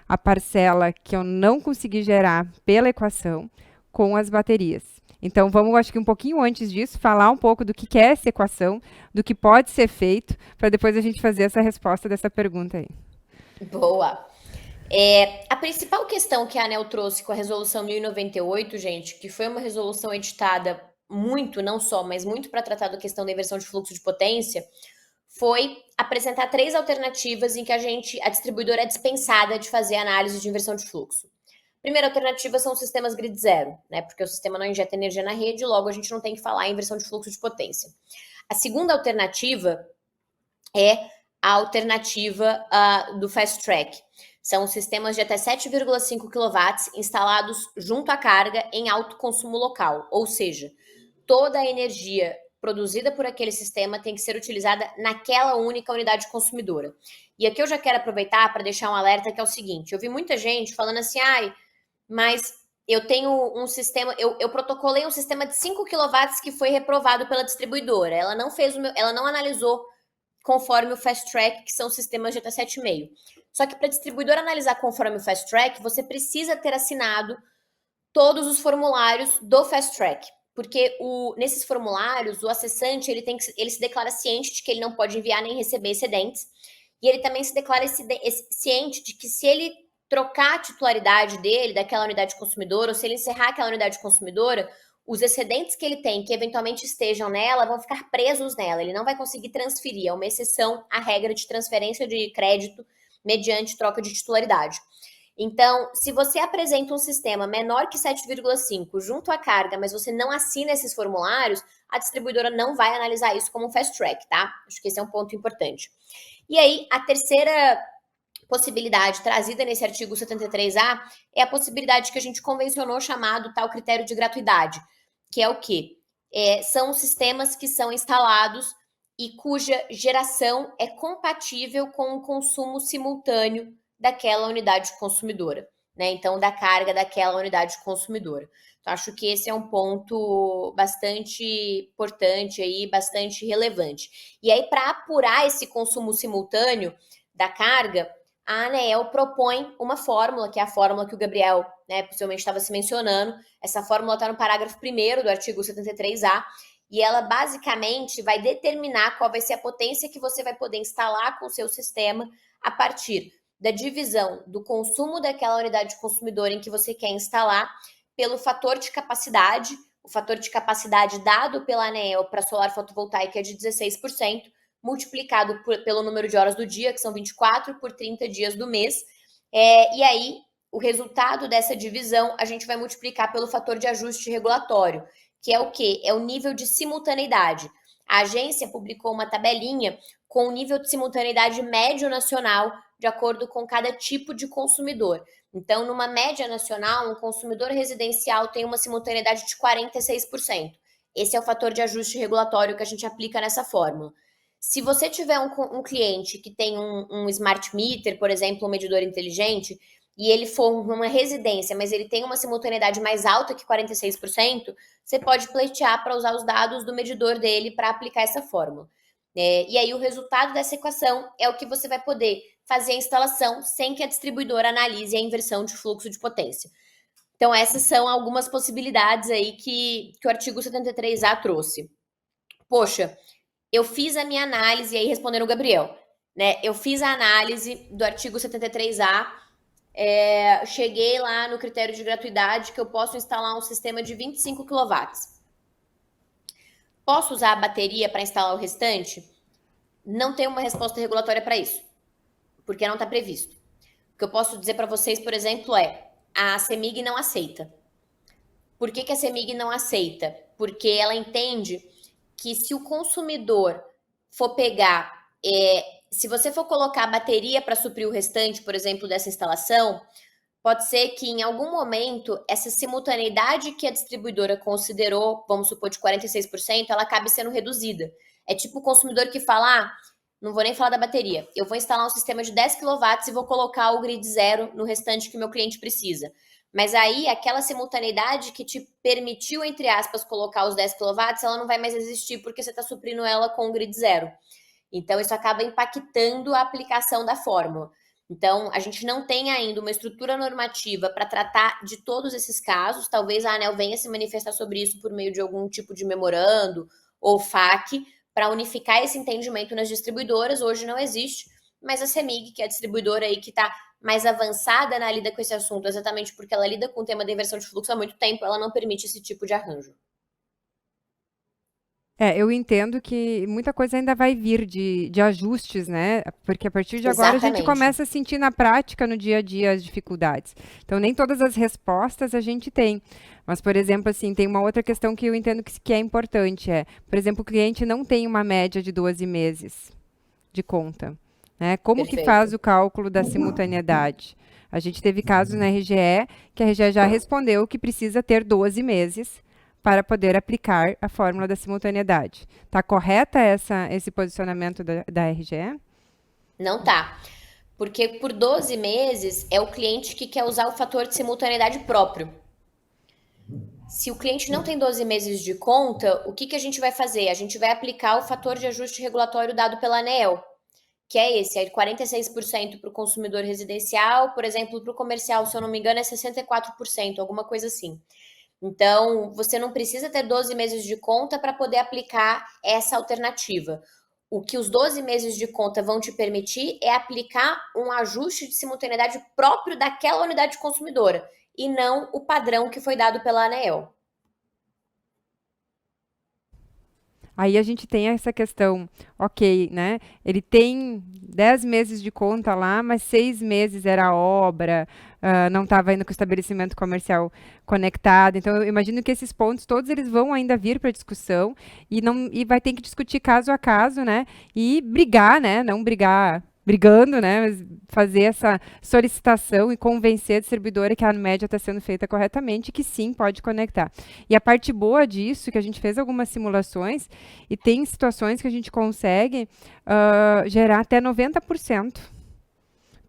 a parcela que eu não consegui gerar pela equação com as baterias. Então, vamos, acho que um pouquinho antes disso, falar um pouco do que é essa equação, do que pode ser feito, para depois a gente fazer essa resposta dessa pergunta aí. Boa. A principal questão que a ANEEL trouxe com a resolução 1098, gente, que foi uma resolução editada muito, não só, mas muito para tratar da questão da inversão de fluxo de potência, foi apresentar 3 alternativas em que a distribuidora é dispensada de fazer análise de inversão de fluxo. Primeira alternativa são os sistemas grid zero, né? Porque o sistema não injeta energia na rede, logo a gente não tem que falar em inversão de fluxo de potência. A segunda alternativa é a alternativa do fast track. São sistemas de até 7,5 kW instalados junto à carga em alto consumo local, ou seja, toda a energia produzida por aquele sistema tem que ser utilizada naquela única unidade consumidora. E aqui eu já quero aproveitar para deixar um alerta que é o seguinte, eu vi muita gente falando assim, mas eu tenho um sistema, eu protocolei um sistema de 5 kW que foi reprovado pela distribuidora. Ela não analisou conforme o fast track, que são sistemas de até 7,5. Só que para a distribuidora analisar conforme o fast track, você precisa ter assinado todos os formulários do fast track. Porque nesses formulários, o acessante ele se declara ciente de que ele não pode enviar nem receber excedentes. E ele também se declara ciente de que se ele trocar a titularidade dele, daquela unidade consumidora, ou se ele encerrar aquela unidade consumidora, os excedentes que ele tem, que eventualmente estejam nela, vão ficar presos nela. Ele não vai conseguir transferir. É uma exceção à regra de transferência de crédito mediante troca de titularidade. Então, se você apresenta um sistema menor que 7,5 junto à carga, mas você não assina esses formulários, a distribuidora não vai analisar isso como um fast track, tá? Acho que esse é um ponto importante. E aí, a terceira possibilidade trazida nesse artigo 73A é a possibilidade que a gente convencionou chamado tal critério de gratuidade, que é o quê? São sistemas que são instalados e cuja geração é compatível com o consumo simultâneo daquela unidade consumidora, né? Então, da carga daquela unidade consumidora. Então, acho que esse é um ponto bastante importante aí, bastante relevante. E aí, para apurar esse consumo simultâneo da carga, a ANEEL propõe uma fórmula, que é a fórmula que o Gabriel, né, possivelmente estava se mencionando. Essa fórmula está no parágrafo 1º do artigo 73A, e ela basicamente vai determinar qual vai ser a potência que você vai poder instalar com o seu sistema a partir da divisão do consumo daquela unidade consumidora em que você quer instalar pelo fator de capacidade. O fator de capacidade dado pela ANEEL para solar fotovoltaica é de 16%, multiplicado pelo número de horas do dia, que são 24, por 30 dias do mês. E aí, o resultado dessa divisão, a gente vai multiplicar pelo fator de ajuste regulatório, que é o quê? É o nível de simultaneidade. A agência publicou uma tabelinha com o nível de simultaneidade médio nacional, de acordo com cada tipo de consumidor. Então, numa média nacional, um consumidor residencial tem uma simultaneidade de 46%. Esse é o fator de ajuste regulatório que a gente aplica nessa fórmula. Se você tiver um cliente que tem um smart meter, por exemplo, um medidor inteligente, e ele for uma residência, mas ele tem uma simultaneidade mais alta que 46%, você pode pleitear para usar os dados do medidor dele para aplicar essa fórmula. E aí o resultado dessa equação é o que você vai poder fazer a instalação sem que a distribuidora analise a inversão de fluxo de potência. Então essas são algumas possibilidades aí que o artigo 73A trouxe. Poxa, eu fiz a minha análise, aí respondendo o Gabriel, né? Eu fiz a análise do artigo 73A, cheguei lá no critério de gratuidade que eu posso instalar um sistema de 25 kW. Posso usar a bateria para instalar o restante? Não tem uma resposta regulatória para isso, porque não está previsto. O que eu posso dizer para vocês, por exemplo, é a CEMIG não aceita. Por que a CEMIG não aceita? Porque ela entende que se o consumidor for pegar, se você for colocar a bateria para suprir o restante, por exemplo, dessa instalação, pode ser que em algum momento essa simultaneidade que a distribuidora considerou, vamos supor, de 46%, ela acabe sendo reduzida. É tipo o consumidor que fala, não vou nem falar da bateria, eu vou instalar um sistema de 10 kW e vou colocar o grid zero no restante que meu cliente precisa. Mas aí, aquela simultaneidade que te permitiu, entre aspas, colocar os 10 kW, ela não vai mais existir porque você está suprindo ela com o grid zero. Então, isso acaba impactando a aplicação da fórmula. Então, a gente não tem ainda uma estrutura normativa para tratar de todos esses casos. Talvez a ANEEL venha se manifestar sobre isso por meio de algum tipo de memorando ou FAQ, para unificar esse entendimento nas distribuidoras. Hoje não existe, mas a CEMIG, que é a distribuidora aí que está mais avançada na lida com esse assunto, exatamente porque ela lida com o tema da inversão de fluxo há muito tempo, ela não permite esse tipo de arranjo. Eu entendo que muita coisa ainda vai vir de ajustes, né? Porque a partir de agora a gente Exatamente. começa a sentir na prática, no dia a dia, as dificuldades. Então, nem todas as respostas a gente tem. Mas, por exemplo, assim, tem uma outra questão que eu entendo que é importante. Por exemplo, o cliente não tem uma média de 12 meses de conta. Né? Como que faz Perfeito. o cálculo da simultaneidade? A gente teve casos na RGE que a RGE já respondeu que precisa ter 12 meses para poder aplicar a fórmula da simultaneidade. Está correta esse posicionamento da RGE? Não tá. Porque por 12 meses é o cliente que quer usar o fator de simultaneidade próprio. Se o cliente não tem 12 meses de conta, o que a gente vai fazer? A gente vai aplicar o fator de ajuste regulatório dado pela ANEEL, que é esse, é 46% para o consumidor residencial, por exemplo, para o comercial, se eu não me engano, é 64%, alguma coisa assim. Então, você não precisa ter 12 meses de conta para poder aplicar essa alternativa. O que os 12 meses de conta vão te permitir é aplicar um ajuste de simultaneidade próprio daquela unidade consumidora, e não o padrão que foi dado pela ANEEL. Aí a gente tem essa questão, ok, né? Ele tem 10 meses de conta lá, mas 6 meses era obra, não estava indo com o estabelecimento comercial conectado. Então, eu imagino que esses pontos todos eles vão ainda vir para discussão e vai ter que discutir caso a caso, né? E brigar, né? Não brigar brigando, né? Mas fazer essa solicitação e convencer a distribuidora que a média está sendo feita corretamente e que sim, pode conectar. E a parte boa disso, que a gente fez algumas simulações e tem situações que a gente consegue gerar até 90%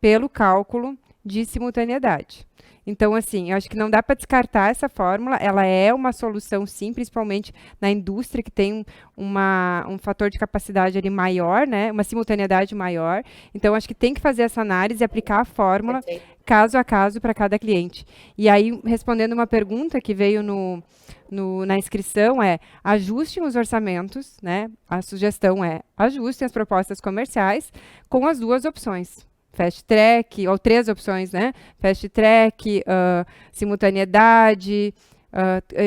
pelo cálculo de simultaneidade. Então, assim, eu acho que não dá para descartar essa fórmula. Ela é uma solução, sim, principalmente na indústria, que tem um fator de capacidade ali maior, né? Uma simultaneidade maior. Então, acho que tem que fazer essa análise e aplicar a fórmula caso a caso para cada cliente. E aí, respondendo uma pergunta que veio na inscrição, ajustem os orçamentos, né? A sugestão é ajustem as propostas comerciais com as duas opções. Fast Track, ou 3 opções, né? Fast Track, simultaneidade,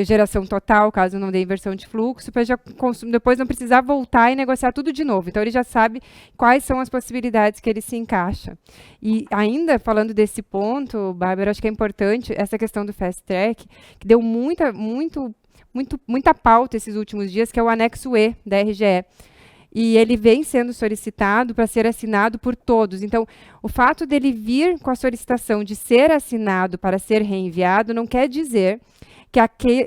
geração total, caso não dê inversão de fluxo, para depois não precisar voltar e negociar tudo de novo. Então, ele já sabe quais são as possibilidades que ele se encaixa. E ainda, falando desse ponto, Bárbara, acho que é importante essa questão do Fast Track, que deu muita pauta esses últimos dias, que é o anexo E da RGE. E ele vem sendo solicitado para ser assinado por todos. Então, o fato dele vir com a solicitação de ser assinado para ser reenviado não quer dizer que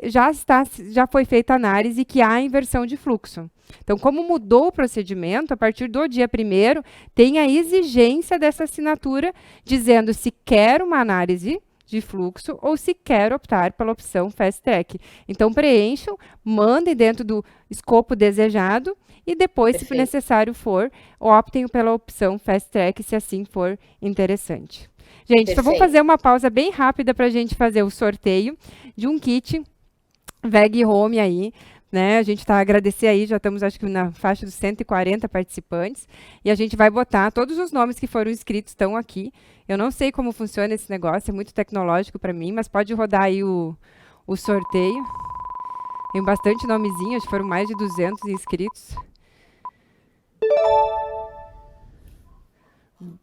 já foi feita a análise e que há inversão de fluxo. Então, como mudou o procedimento, a partir do dia 1º, tem a exigência dessa assinatura, dizendo se quer uma análise de fluxo ou se quer optar pela opção Fast Track. Então, preencham, mandem dentro do escopo desejado e depois, se necessário for, optem pela opção Fast Track, se assim for interessante. Gente, só vou fazer uma pausa bem rápida para a gente fazer o sorteio de um kit VEG Home aí, né? A gente está a agradecer aí, já estamos acho que na faixa dos 140 participantes, e a gente vai botar todos os nomes que foram inscritos estão aqui. Eu não sei como funciona esse negócio, é muito tecnológico para mim, mas pode rodar aí o sorteio. Tem bastante nomezinho, acho que foram mais de 200 inscritos.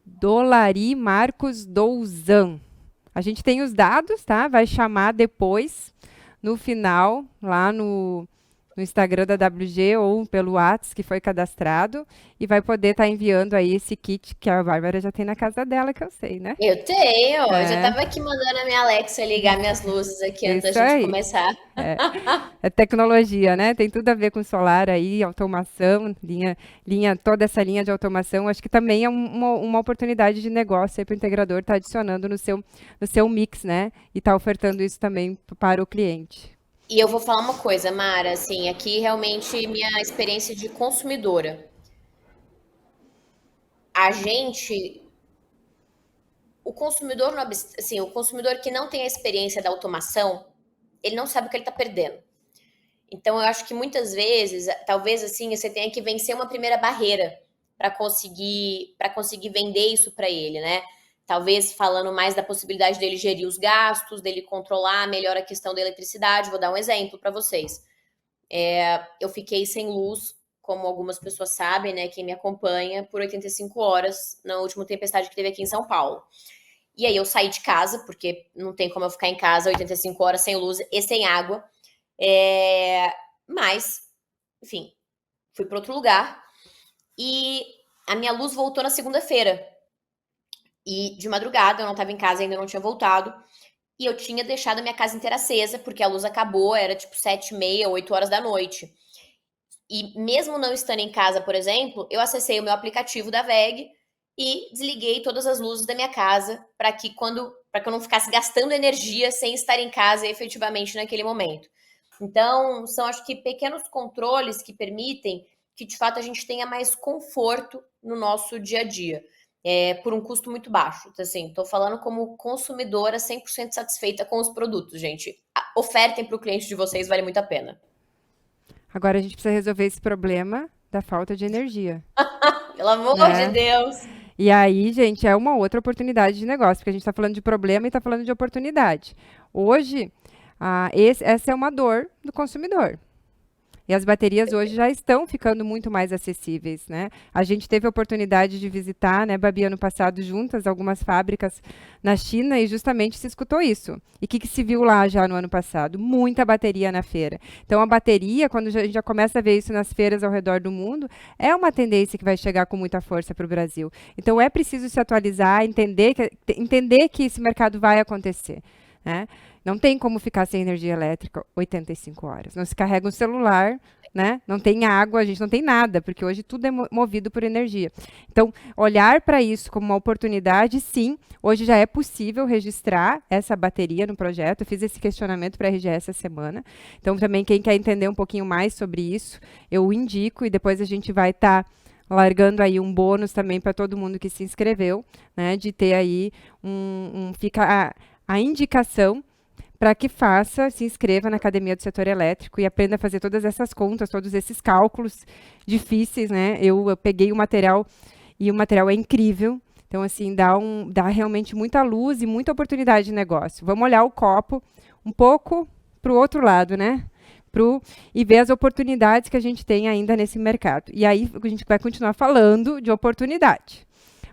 Dolari Marcos Douzan. A gente tem os dados, tá? Vai chamar depois, no final, lá no Instagram da WG ou pelo WhatsApp que foi cadastrado e vai poder estar enviando aí esse kit que a Bárbara já tem na casa dela, que eu sei, né? Eu tenho, eu já estava aqui mandando a minha Alexa ligar minhas luzes aqui antes da gente começar. É tecnologia, né? Tem tudo a ver com solar aí, automação, toda essa linha de automação. Acho que também é uma oportunidade de negócio para o integrador estar adicionando no seu mix, né? E estar ofertando isso também para o cliente. E eu vou falar uma coisa, Mara, assim, aqui realmente minha experiência de consumidora. O consumidor, assim, o consumidor que não tem a experiência da automação, ele não sabe o que ele está perdendo. Então, eu acho que muitas vezes, talvez assim, você tenha que vencer uma primeira barreira para conseguir vender isso para ele, né? Talvez falando mais da possibilidade dele gerir os gastos, dele controlar melhor a questão da eletricidade. Vou dar um exemplo para vocês. Eu fiquei sem luz, como algumas pessoas sabem, né? Quem me acompanha, por 85 horas na última tempestade que teve aqui em São Paulo. E aí eu saí de casa, porque não tem como eu ficar em casa 85 horas sem luz e sem água. Mas, enfim, fui para outro lugar. E a minha luz voltou na segunda-feira. E de madrugada, eu não estava em casa, ainda não tinha voltado. E eu tinha deixado a minha casa inteira acesa, porque a luz acabou, era tipo 7h30, 8 horas da noite. E mesmo não estando em casa, por exemplo, eu acessei o meu aplicativo da WEG e desliguei todas as luzes da minha casa para que eu não ficasse gastando energia sem estar em casa efetivamente naquele momento. Então, são acho que pequenos controles que permitem que de fato a gente tenha mais conforto no nosso dia a dia. Por um custo muito baixo. Então, assim, estou falando como consumidora 100% satisfeita com os produtos, gente. Ofertem para o cliente de vocês, vale muito a pena. Agora a gente precisa resolver esse problema da falta de energia. Pelo amor de Deus! E aí, gente, é uma outra oportunidade de negócio, porque a gente está falando de problema e está falando de oportunidade. Hoje, essa é uma dor do consumidor. E as baterias hoje já estão ficando muito mais acessíveis, né? A gente teve a oportunidade de visitar, né, Babi, ano passado, juntas, algumas fábricas na China e justamente se escutou isso. E o que se viu lá já no ano passado? Muita bateria na feira. Então, a bateria, quando a gente já começa a ver isso nas feiras ao redor do mundo, é uma tendência que vai chegar com muita força para o Brasil. Então, é preciso se atualizar, entender que esse mercado vai acontecer, né? Não tem como ficar sem energia elétrica 85 horas. Não se carrega um celular, né? Não tem água, a gente não tem nada, porque hoje tudo é movido por energia. Então, olhar para isso como uma oportunidade, sim. Hoje já é possível registrar essa bateria no projeto. Eu fiz esse questionamento para a RGE essa semana. Então, também, quem quer entender um pouquinho mais sobre isso, eu indico e depois a gente vai estar largando aí um bônus também para todo mundo que se inscreveu, né? De ter aí fica a indicação para que se inscreva na Academia do Setor Elétrico e aprenda a fazer todas essas contas, todos esses cálculos difíceis, né? Eu peguei o material e o material é incrível. Então, assim, dá realmente muita luz e muita oportunidade de negócio. Vamos olhar o copo um pouco para o outro lado, né? E ver as oportunidades que a gente tem ainda nesse mercado. E aí a gente vai continuar falando de oportunidade.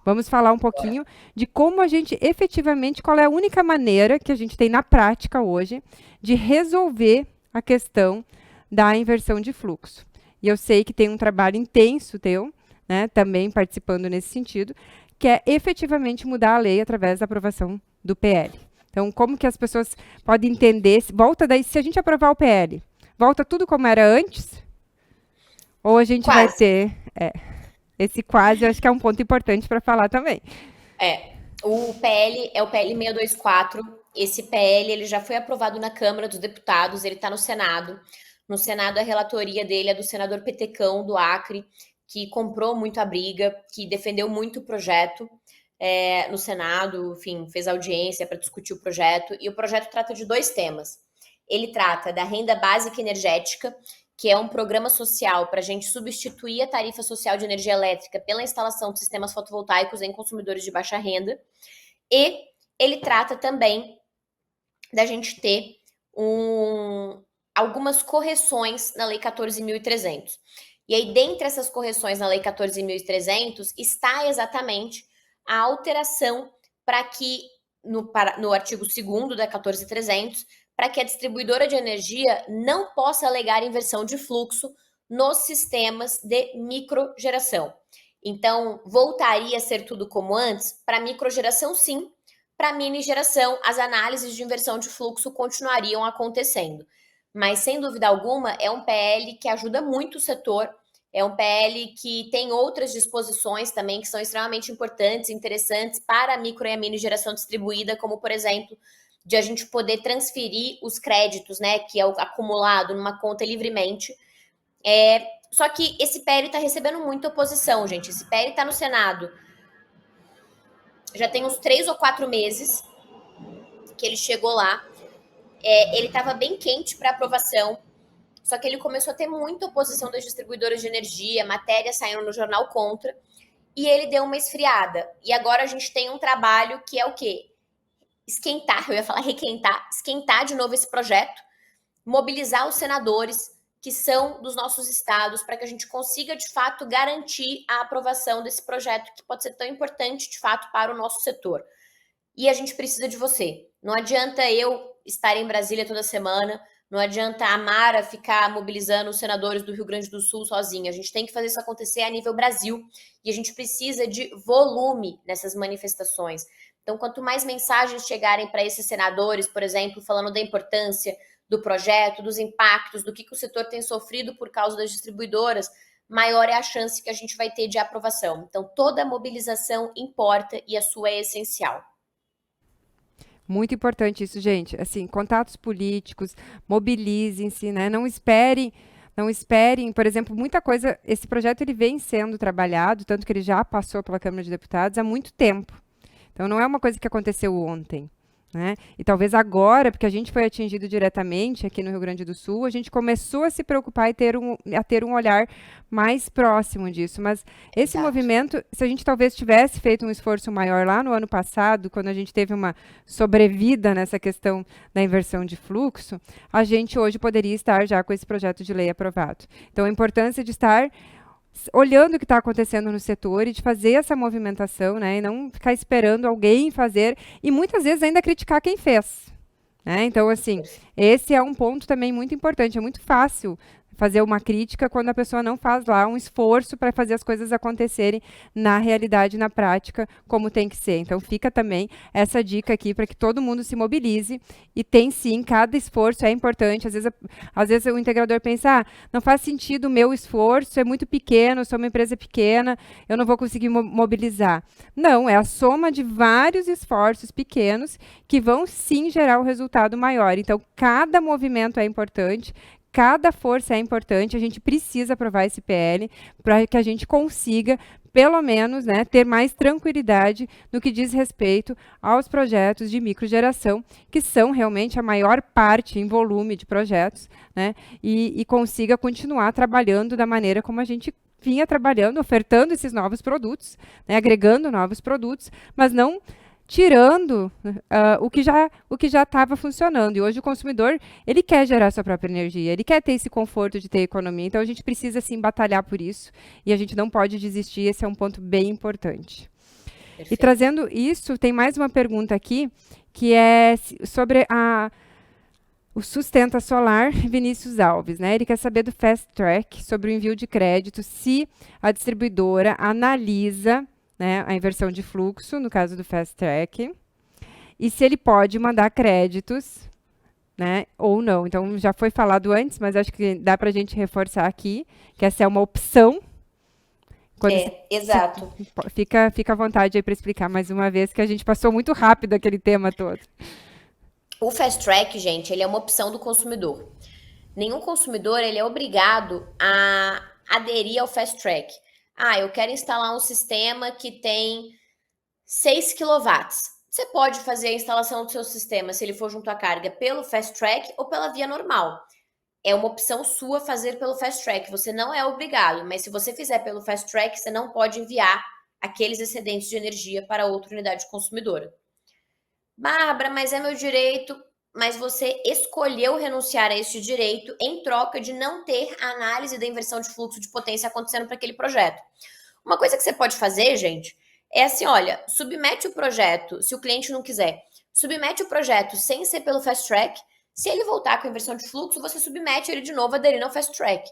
Vamos falar um pouquinho de como a gente efetivamente, qual é a única maneira que a gente tem na prática hoje de resolver a questão da inversão de fluxo. E eu sei que tem um trabalho intenso teu, né, também participando nesse sentido, que é efetivamente mudar a lei através da aprovação do PL. Então, como que as pessoas podem entender, volta daí, se a gente aprovar o PL, volta tudo como era antes? Ou a gente vai ter... esse quase, eu acho que é um ponto importante para falar também. O PL é o PL 624. Esse PL ele já foi aprovado na Câmara dos Deputados, ele está no Senado. No Senado, a relatoria dele é do senador Petecão, do Acre, que comprou muito a briga, que defendeu muito o projeto no Senado, enfim, fez audiência para discutir o projeto. E o projeto trata de 2 temas. Ele trata da renda básica energética, que é um programa social para a gente substituir a tarifa social de energia elétrica pela instalação de sistemas fotovoltaicos em consumidores de baixa renda. E ele trata também da gente ter algumas correções na Lei 14.300. E aí, dentre essas correções na Lei 14.300, está exatamente a alteração para que, no artigo 2º da 14.300, para que a distribuidora de energia não possa alegar inversão de fluxo nos sistemas de microgeração. Então, voltaria a ser tudo como antes? Para microgeração, sim. Para mini geração, as análises de inversão de fluxo continuariam acontecendo. Mas, sem dúvida alguma, é um PL que ajuda muito o setor, é um PL que tem outras disposições também que são extremamente importantes, interessantes para a micro e a mini geração distribuída, como, por exemplo, de a gente poder transferir os créditos, né, que é o acumulado numa conta livremente. Só que esse PL está recebendo muita oposição, gente. Esse PL está no Senado. Já tem uns 3 ou 4 meses que ele chegou lá. Ele estava bem quente para aprovação, só que ele começou a ter muita oposição das distribuidoras de energia, matéria saindo no jornal contra, e ele deu uma esfriada. E agora a gente tem um trabalho que é o quê? Esquentar, eu ia falar requentar, esquentar de novo esse projeto, mobilizar os senadores que são dos nossos estados para que a gente consiga, de fato, garantir a aprovação desse projeto que pode ser tão importante, de fato, para o nosso setor. E a gente precisa de você. Não adianta eu estar em Brasília toda semana, não adianta a Mara ficar mobilizando os senadores do Rio Grande do Sul sozinha. A gente tem que fazer isso acontecer a nível Brasil e a gente precisa de volume nessas manifestações. Então, quanto mais mensagens chegarem para esses senadores, por exemplo, falando da importância do projeto, dos impactos, do que o setor tem sofrido por causa das distribuidoras, maior é a chance que a gente vai ter de aprovação. Então, toda mobilização importa e a sua é essencial. Muito importante isso, gente. Assim, contatos políticos, mobilizem-se, né? Não esperem, por exemplo, muita coisa. Esse projeto ele vem sendo trabalhado, tanto que ele já passou pela Câmara de Deputados há muito tempo. Então, não é uma coisa que aconteceu ontem, né? E talvez agora, porque a gente foi atingido diretamente aqui no Rio Grande do Sul, a gente começou a se preocupar e ter um olhar mais próximo disso. Mas esse Exato. movimento, se a gente talvez tivesse feito um esforço maior lá no ano passado, quando a gente teve uma sobrevida nessa questão da inversão de fluxo, a gente hoje poderia estar já com esse projeto de lei aprovado. Então, a importância de estar olhando o que está acontecendo no setor e de fazer essa movimentação, né, e não ficar esperando alguém fazer e muitas vezes ainda criticar quem fez, né? Então, assim, esse é um ponto também muito importante. É muito fácil fazer uma crítica quando a pessoa não faz lá um esforço para fazer as coisas acontecerem na realidade, na prática, como tem que ser. Então, fica também essa dica aqui para que todo mundo se mobilize e tem sim, cada esforço é importante. Às vezes o integrador pensa, não faz sentido o meu esforço, é muito pequeno, sou uma empresa pequena, eu não vou conseguir mobilizar. Não, é a soma de vários esforços pequenos que vão sim gerar o resultado maior. Então, cada movimento é importante, cada força é importante, a gente precisa aprovar esse PL para que a gente consiga, pelo menos, né, ter mais tranquilidade no que diz respeito aos projetos de microgeração, que são realmente a maior parte em volume de projetos, né, e consiga continuar trabalhando da maneira como a gente vinha trabalhando, ofertando esses novos produtos, né, agregando novos produtos, mas não tirando o que já estava funcionando. E hoje o consumidor, ele quer gerar sua própria energia, ele quer ter esse conforto de ter economia. Então, a gente precisa, sim, batalhar por isso. E a gente não pode desistir. Esse é um ponto bem importante. E Perfeito. trazendo isso, tem mais uma pergunta aqui, que é sobre o Sustenta Solar, Vinícius Alves, né? Ele quer saber do Fast Track, sobre o envio de crédito, se a distribuidora analisa, né, a inversão de fluxo, no caso do Fast Track, e se ele pode mandar créditos, né, ou não. Então, já foi falado antes, mas acho que dá para a gente reforçar aqui, que essa é uma opção. Quando Exato. fica à vontade aí para explicar mais uma vez, que a gente passou muito rápido aquele tema todo. O Fast Track, gente, ele é uma opção do consumidor. Nenhum consumidor ele é obrigado a aderir ao Fast Track. Eu quero instalar um sistema que tem 6 quilowatts. Você pode fazer a instalação do seu sistema, se ele for junto à carga, pelo Fast Track ou pela via normal. É uma opção sua fazer pelo Fast Track. Você não é obrigado, mas se você fizer pelo Fast Track, você não pode enviar aqueles excedentes de energia para outra unidade consumidora. Bárbara, mas é meu direito. Mas você escolheu renunciar a este direito em troca de não ter a análise da inversão de fluxo de potência acontecendo para aquele projeto. Uma coisa que você pode fazer, gente, é assim, olha, submete o projeto, se o cliente não quiser, submete o projeto sem ser pelo Fast Track. Se ele voltar com a inversão de fluxo, você submete ele de novo aderindo ao Fast Track.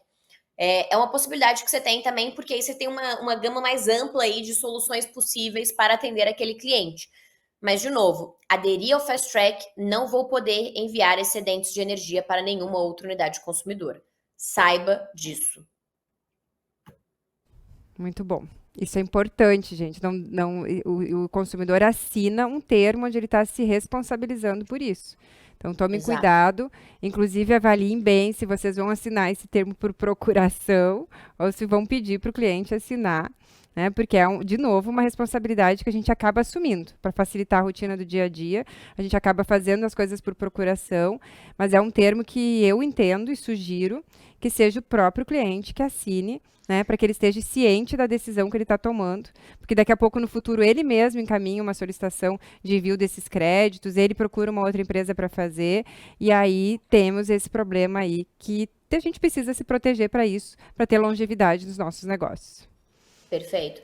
É uma possibilidade que você tem também, porque aí você tem uma gama mais ampla aí de soluções possíveis para atender aquele cliente. Mas, de novo, aderir ao Fast Track, não vou poder enviar excedentes de energia para nenhuma outra unidade consumidora. Saiba disso. Muito bom. Isso é importante, gente. O consumidor assina um termo onde ele está se responsabilizando por isso. Então, tomem Exato. cuidado. Inclusive, avaliem bem se vocês vão assinar esse termo por procuração ou se vão pedir para o cliente assinar, né? Porque é, de novo, uma responsabilidade que a gente acaba assumindo para facilitar a rotina do dia a dia. A gente acaba fazendo as coisas por procuração, mas é um termo que eu entendo e sugiro que seja o próprio cliente que assine, né, para que ele esteja ciente da decisão que ele está tomando, porque daqui a pouco, no futuro, ele mesmo encaminha uma solicitação de envio desses créditos, ele procura uma outra empresa para fazer, e aí temos esse problema aí que a gente precisa se proteger para isso, para ter longevidade nos nossos negócios. Perfeito.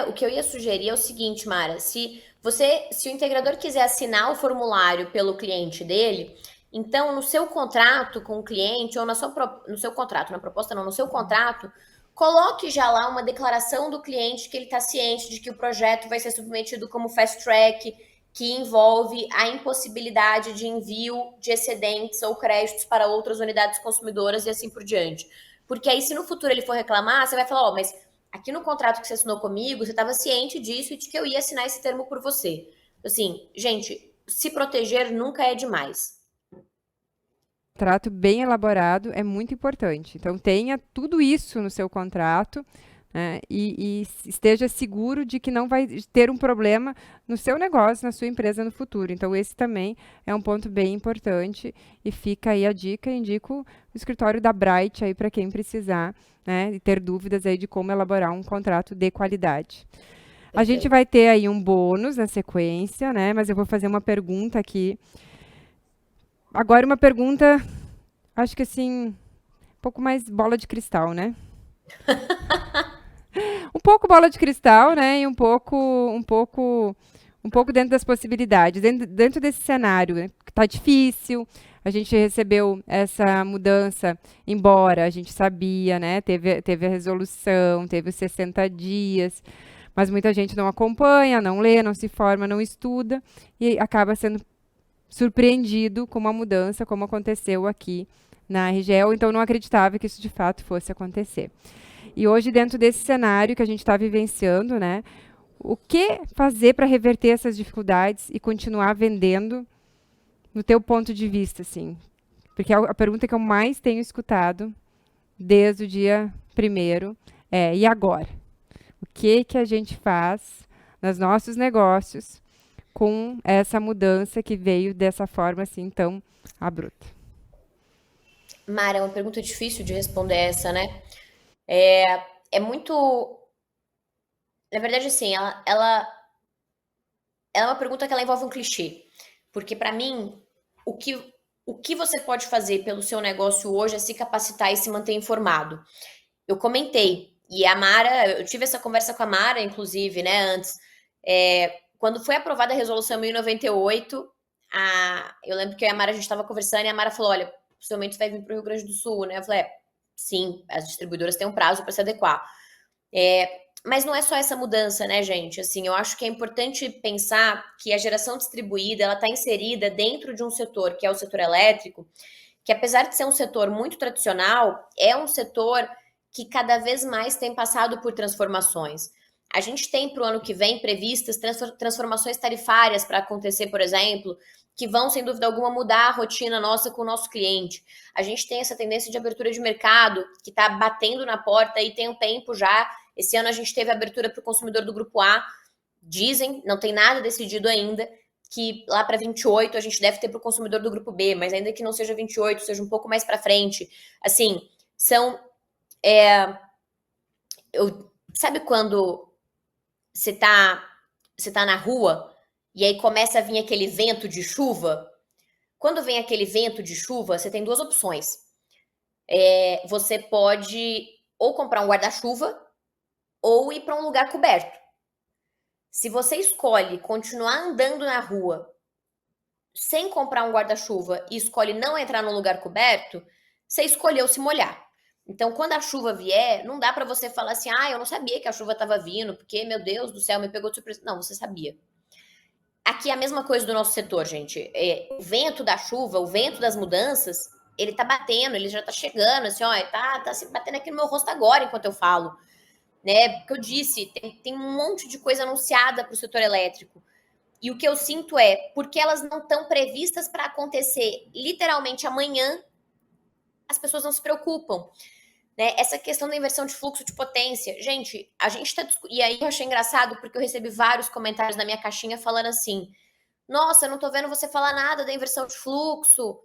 O que eu ia sugerir é o seguinte, Mara, se o integrador quiser assinar o formulário pelo cliente dele, então no seu contrato com o cliente, ou no seu contrato, na proposta não, no seu contrato, coloque já lá uma declaração do cliente que ele está ciente de que o projeto vai ser submetido como fast track, que envolve a impossibilidade de envio de excedentes ou créditos para outras unidades consumidoras e assim por diante. Porque aí, se no futuro ele for reclamar, você vai falar, mas aqui no contrato que você assinou comigo, você estava ciente disso e de que eu ia assinar esse termo por você. Assim, gente, se proteger nunca é demais. Contrato bem elaborado é muito importante. Então, tenha tudo isso no seu contrato, e esteja seguro de que não vai ter um problema no seu negócio, na sua empresa no futuro. Então, esse também é um ponto bem importante e fica aí a dica. Indico o escritório da Bright aí para quem precisar, né, e ter dúvidas aí de como elaborar um contrato de qualidade. A gente Perfeito. vai ter aí um bônus na sequência, né? Mas eu vou fazer uma pergunta aqui. Agora uma pergunta, acho que assim, um pouco mais bola de cristal, né? Um pouco bola de cristal, né? E um pouco dentro das possibilidades, dentro desse cenário, né, que está difícil. A gente recebeu essa mudança, embora a gente sabia, né? Teve a resolução, teve os 60 dias, mas muita gente não acompanha, não lê, não se forma, não estuda e acaba sendo surpreendido com uma mudança, como aconteceu aqui na RGE, ou então não acreditava que isso de fato fosse acontecer. E hoje, dentro desse cenário que a gente está vivenciando, né, o que fazer para reverter essas dificuldades e continuar vendendo no teu ponto de vista, assim? Porque a pergunta que eu mais tenho escutado desde o dia primeiro é: e agora? O que que a gente faz nos nossos negócios com essa mudança que veio dessa forma assim tão abrupta? Mara, é uma pergunta difícil de responder essa, né? É muito. Na verdade, assim, ela é uma pergunta que ela envolve um clichê. Porque, para mim, o que, o que você pode fazer pelo seu negócio hoje é se capacitar e se manter informado. Eu comentei, e a Mara, eu tive essa conversa com a Mara, inclusive, né, antes. Quando foi aprovada a resolução 1098, eu lembro que a Mara, a gente estava conversando e a Mara falou: olha, possivelmente vai vir para o Rio Grande do Sul, né? Eu falei: sim, as distribuidoras têm um prazo para se adequar. Mas não é só essa mudança, né, gente? Assim, eu acho que é importante pensar que a geração distribuída, ela está inserida dentro de um setor, que é o setor elétrico, que apesar de ser um setor muito tradicional, é um setor que cada vez mais tem passado por transformações. A gente tem para o ano que vem previstas transformações tarifárias para acontecer, por exemplo, que vão, sem dúvida alguma, mudar a rotina nossa com o nosso cliente. A gente tem essa tendência de abertura de mercado que está batendo na porta e tem um tempo já. Esse ano a gente teve abertura para o consumidor do grupo A. Dizem, não tem nada decidido ainda, que lá para 28 a gente deve ter para o consumidor do grupo B, mas ainda que não seja 28, seja um pouco mais para frente. Assim, são. Sabe quando você tá na rua e aí começa a vir aquele vento de chuva? Quando vem aquele vento de chuva, você tem duas opções. Você pode ou comprar um guarda-chuva ou ir para um lugar coberto. Se você escolhe continuar andando na rua sem comprar um guarda-chuva e escolhe não entrar num lugar coberto, você escolheu se molhar. Então, quando a chuva vier, não dá para você falar assim: eu não sabia que a chuva estava vindo, porque, meu Deus do céu, me pegou de surpresa. Não, você sabia. Aqui é a mesma coisa do nosso setor, gente. O vento da chuva, o vento das mudanças, ele tá batendo, ele já tá chegando, assim, tá se batendo aqui no meu rosto agora enquanto eu falo, né? Porque eu disse, tem um monte de coisa anunciada para o setor elétrico. E o que eu sinto é, porque elas não estão previstas para acontecer literalmente amanhã, as pessoas não se preocupam. Né? Essa questão da inversão de fluxo de potência. Gente, a gente tá. E aí eu achei engraçado, porque eu recebi vários comentários na minha caixinha falando assim: nossa, não tô vendo você falar nada da inversão de fluxo,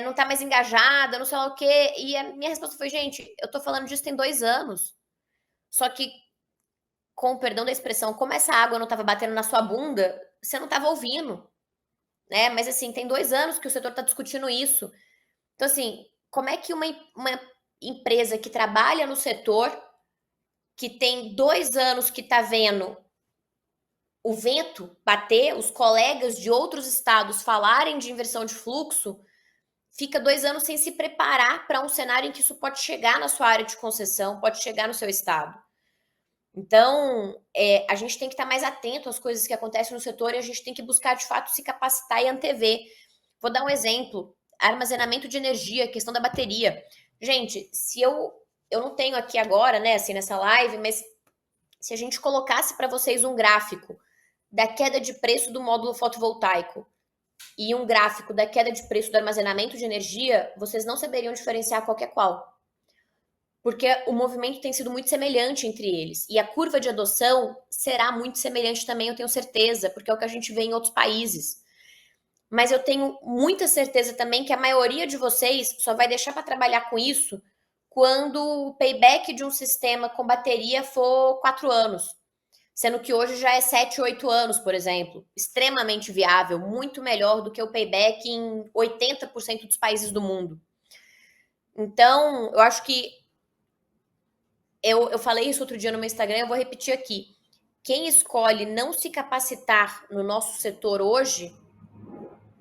não tá mais engajada, não sei lá o quê. E a minha resposta foi: gente, eu tô falando disso tem 2 anos. Só que, com o perdão da expressão, como essa água não tava batendo na sua bunda, você não tava ouvindo. Né? Mas assim, tem 2 anos que o setor tá discutindo isso. Então, assim, como é que uma empresa que trabalha no setor, que tem 2 anos que está vendo o vento bater, os colegas de outros estados falarem de inversão de fluxo, fica 2 anos sem se preparar para um cenário em que isso pode chegar na sua área de concessão, pode chegar no seu estado. Então, a gente tem que estar mais atento às coisas que acontecem no setor e a gente tem que buscar, de fato, se capacitar e antever. Vou dar um exemplo: armazenamento de energia, questão da bateria. Gente, se eu não tenho aqui agora, né, assim, nessa live, mas se a gente colocasse para vocês um gráfico da queda de preço do módulo fotovoltaico e um gráfico da queda de preço do armazenamento de energia, vocês não saberiam diferenciar qual que é qual. porque o movimento tem sido muito semelhante entre eles. E a curva de adoção será muito semelhante também, eu tenho certeza, porque é o que a gente vê em outros países. Mas eu tenho muita certeza também que a maioria de vocês só vai deixar para trabalhar com isso quando o payback de um sistema com bateria for 4 anos. Sendo que hoje já é 7, 8 anos, por exemplo. Extremamente viável, muito melhor do que o payback em 80% dos países do mundo. Então, eu acho que eu falei isso outro dia no meu Instagram, eu vou repetir aqui. Quem escolhe não se capacitar no nosso setor hoje,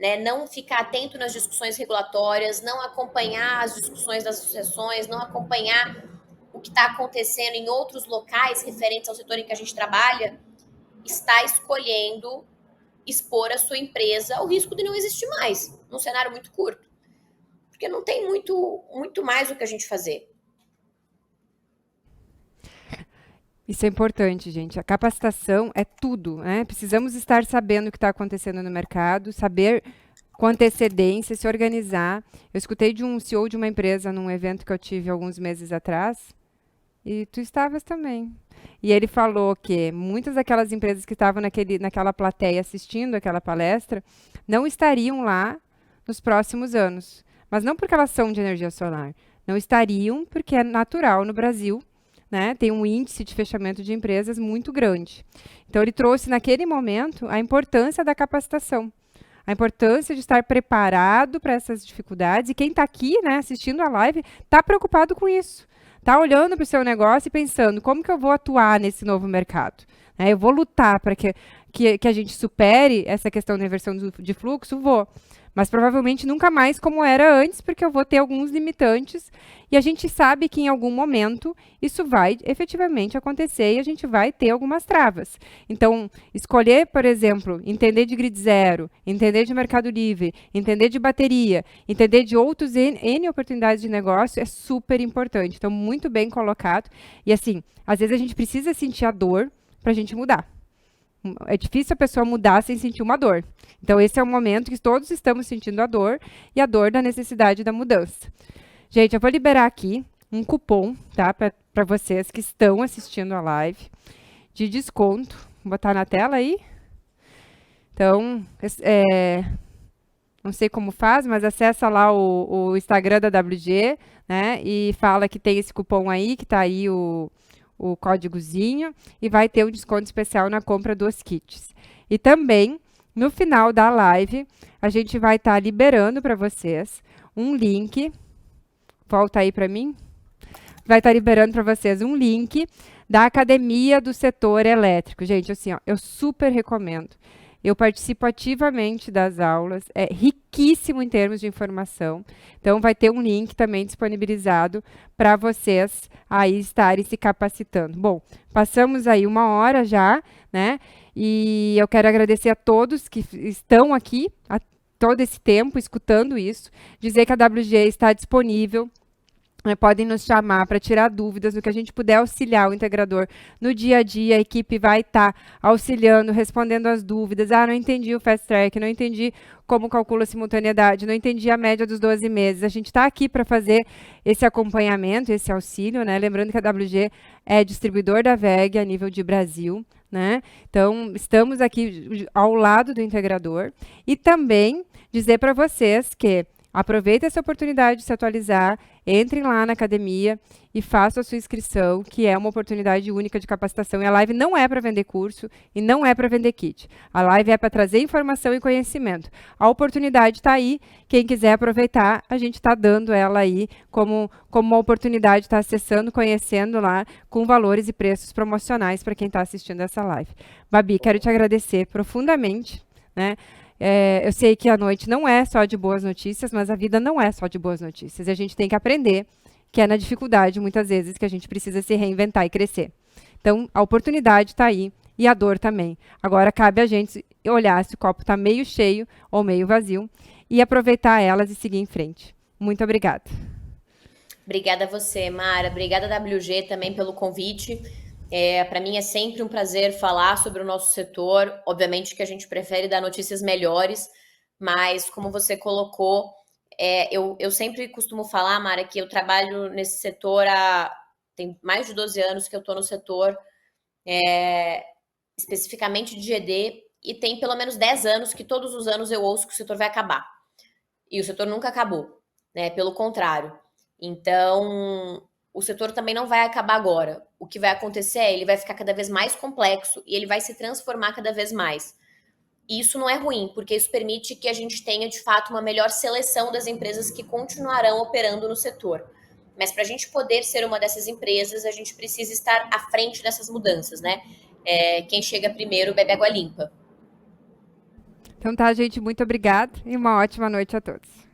né, não ficar atento nas discussões regulatórias, não acompanhar as discussões das associações, não acompanhar o que está acontecendo em outros locais referentes ao setor em que a gente trabalha, está escolhendo expor a sua empresa ao risco de não existir mais, num cenário muito curto. Porque não tem muito mais o que a gente fazer. Isso é importante, gente. A capacitação é tudo, né? Precisamos estar sabendo o que está acontecendo no mercado, saber com antecedência, se organizar. Eu escutei de um CEO de uma empresa num evento que eu tive alguns meses atrás, e tu estavas também. E ele falou que muitas daquelas empresas que estavam naquela plateia assistindo aquela palestra não estariam lá nos próximos anos. Mas não porque elas são de energia solar. Não estariam porque é natural no Brasil, né? Tem um índice de fechamento de empresas muito grande. Então, ele trouxe naquele momento a importância da capacitação. A importância de estar preparado para essas dificuldades. E quem está aqui, né, assistindo a live, está preocupado com isso. Está olhando para o seu negócio e pensando, como que eu vou atuar nesse novo mercado? Eu vou lutar para que a gente supere essa questão da inversão de fluxo? Vou. Mas provavelmente nunca mais como era antes, porque eu vou ter alguns limitantes. E a gente sabe que em algum momento isso vai efetivamente acontecer e a gente vai ter algumas travas. Então, escolher, por exemplo, entender de grid zero, entender de mercado livre, entender de bateria, entender de outros N oportunidades de negócio é super importante. Então, muito bem colocado. E assim, às vezes a gente precisa sentir a dor para a gente mudar. É difícil a pessoa mudar sem sentir uma dor. Então, esse é o momento que todos estamos sentindo a dor e a dor da necessidade da mudança. Gente, eu vou liberar aqui um cupom, tá? Para vocês que estão assistindo a live de desconto. Vou botar na tela aí. Então, não sei como faz, mas acessa lá o Instagram da WG, né? E fala que tem esse cupom aí, que tá aí o códigozinho, e vai ter um desconto especial na compra dos kits. E também, no final da live, a gente vai estar liberando para vocês um link. Volta aí para mim. Vai estar liberando para vocês um link da Academia do Setor Elétrico. Gente, assim, ó, eu super recomendo. Eu participo ativamente das aulas, é riquíssimo em termos de informação. Então, vai ter um link também disponibilizado para vocês aí estarem se capacitando. Bom, passamos aí 1 hora já, né? E eu quero agradecer a todos que estão aqui todo esse tempo escutando isso, dizer que a WG está disponível. Podem nos chamar para tirar dúvidas, no que a gente puder auxiliar o integrador no dia a dia, a equipe vai estar auxiliando, respondendo as dúvidas. Não entendi o Fast Track, não entendi como calcula a simultaneidade, não entendi a média dos 12 meses. A gente está aqui para fazer esse acompanhamento, esse auxílio, né? Lembrando que a WG é distribuidor da WEG a nível de Brasil, né? Então, estamos aqui ao lado do integrador. E também dizer para vocês que aproveite essa oportunidade de se atualizar, entrem lá na academia e façam a sua inscrição, que é uma oportunidade única de capacitação. E a live não é para vender curso e não é para vender kit. A live é para trazer informação e conhecimento. A oportunidade está aí. Quem quiser aproveitar, a gente está dando ela aí como uma oportunidade, está acessando, conhecendo lá, com valores e preços promocionais para quem está assistindo essa live. Babi, quero te agradecer profundamente, né? Eu sei que a noite não é só de boas notícias, mas a vida não é só de boas notícias. E a gente tem que aprender que é na dificuldade, muitas vezes, que a gente precisa se reinventar e crescer. Então, a oportunidade está aí e a dor também. Agora, cabe a gente olhar se o copo está meio cheio ou meio vazio e aproveitar elas e seguir em frente. Muito obrigada. Obrigada a você, Mara. Obrigada, WG, também pelo convite. Para mim é sempre um prazer falar sobre o nosso setor. Obviamente que a gente prefere dar notícias melhores, mas como você colocou, Eu sempre costumo falar, Mara, que eu trabalho nesse setor tem mais de 12 anos que eu estou no setor, especificamente de GD, e tem pelo menos 10 anos que todos os anos eu ouço que o setor vai acabar. E o setor nunca acabou, né? Pelo contrário. Então, o setor também não vai acabar agora. O que vai acontecer é ele vai ficar cada vez mais complexo e ele vai se transformar cada vez mais. E isso não é ruim, porque isso permite que a gente tenha, de fato, uma melhor seleção das empresas que continuarão operando no setor. Mas para a gente poder ser uma dessas empresas, a gente precisa estar à frente dessas mudanças, né? Quem chega primeiro bebe água limpa. Então tá, gente, muito obrigada e uma ótima noite a todos.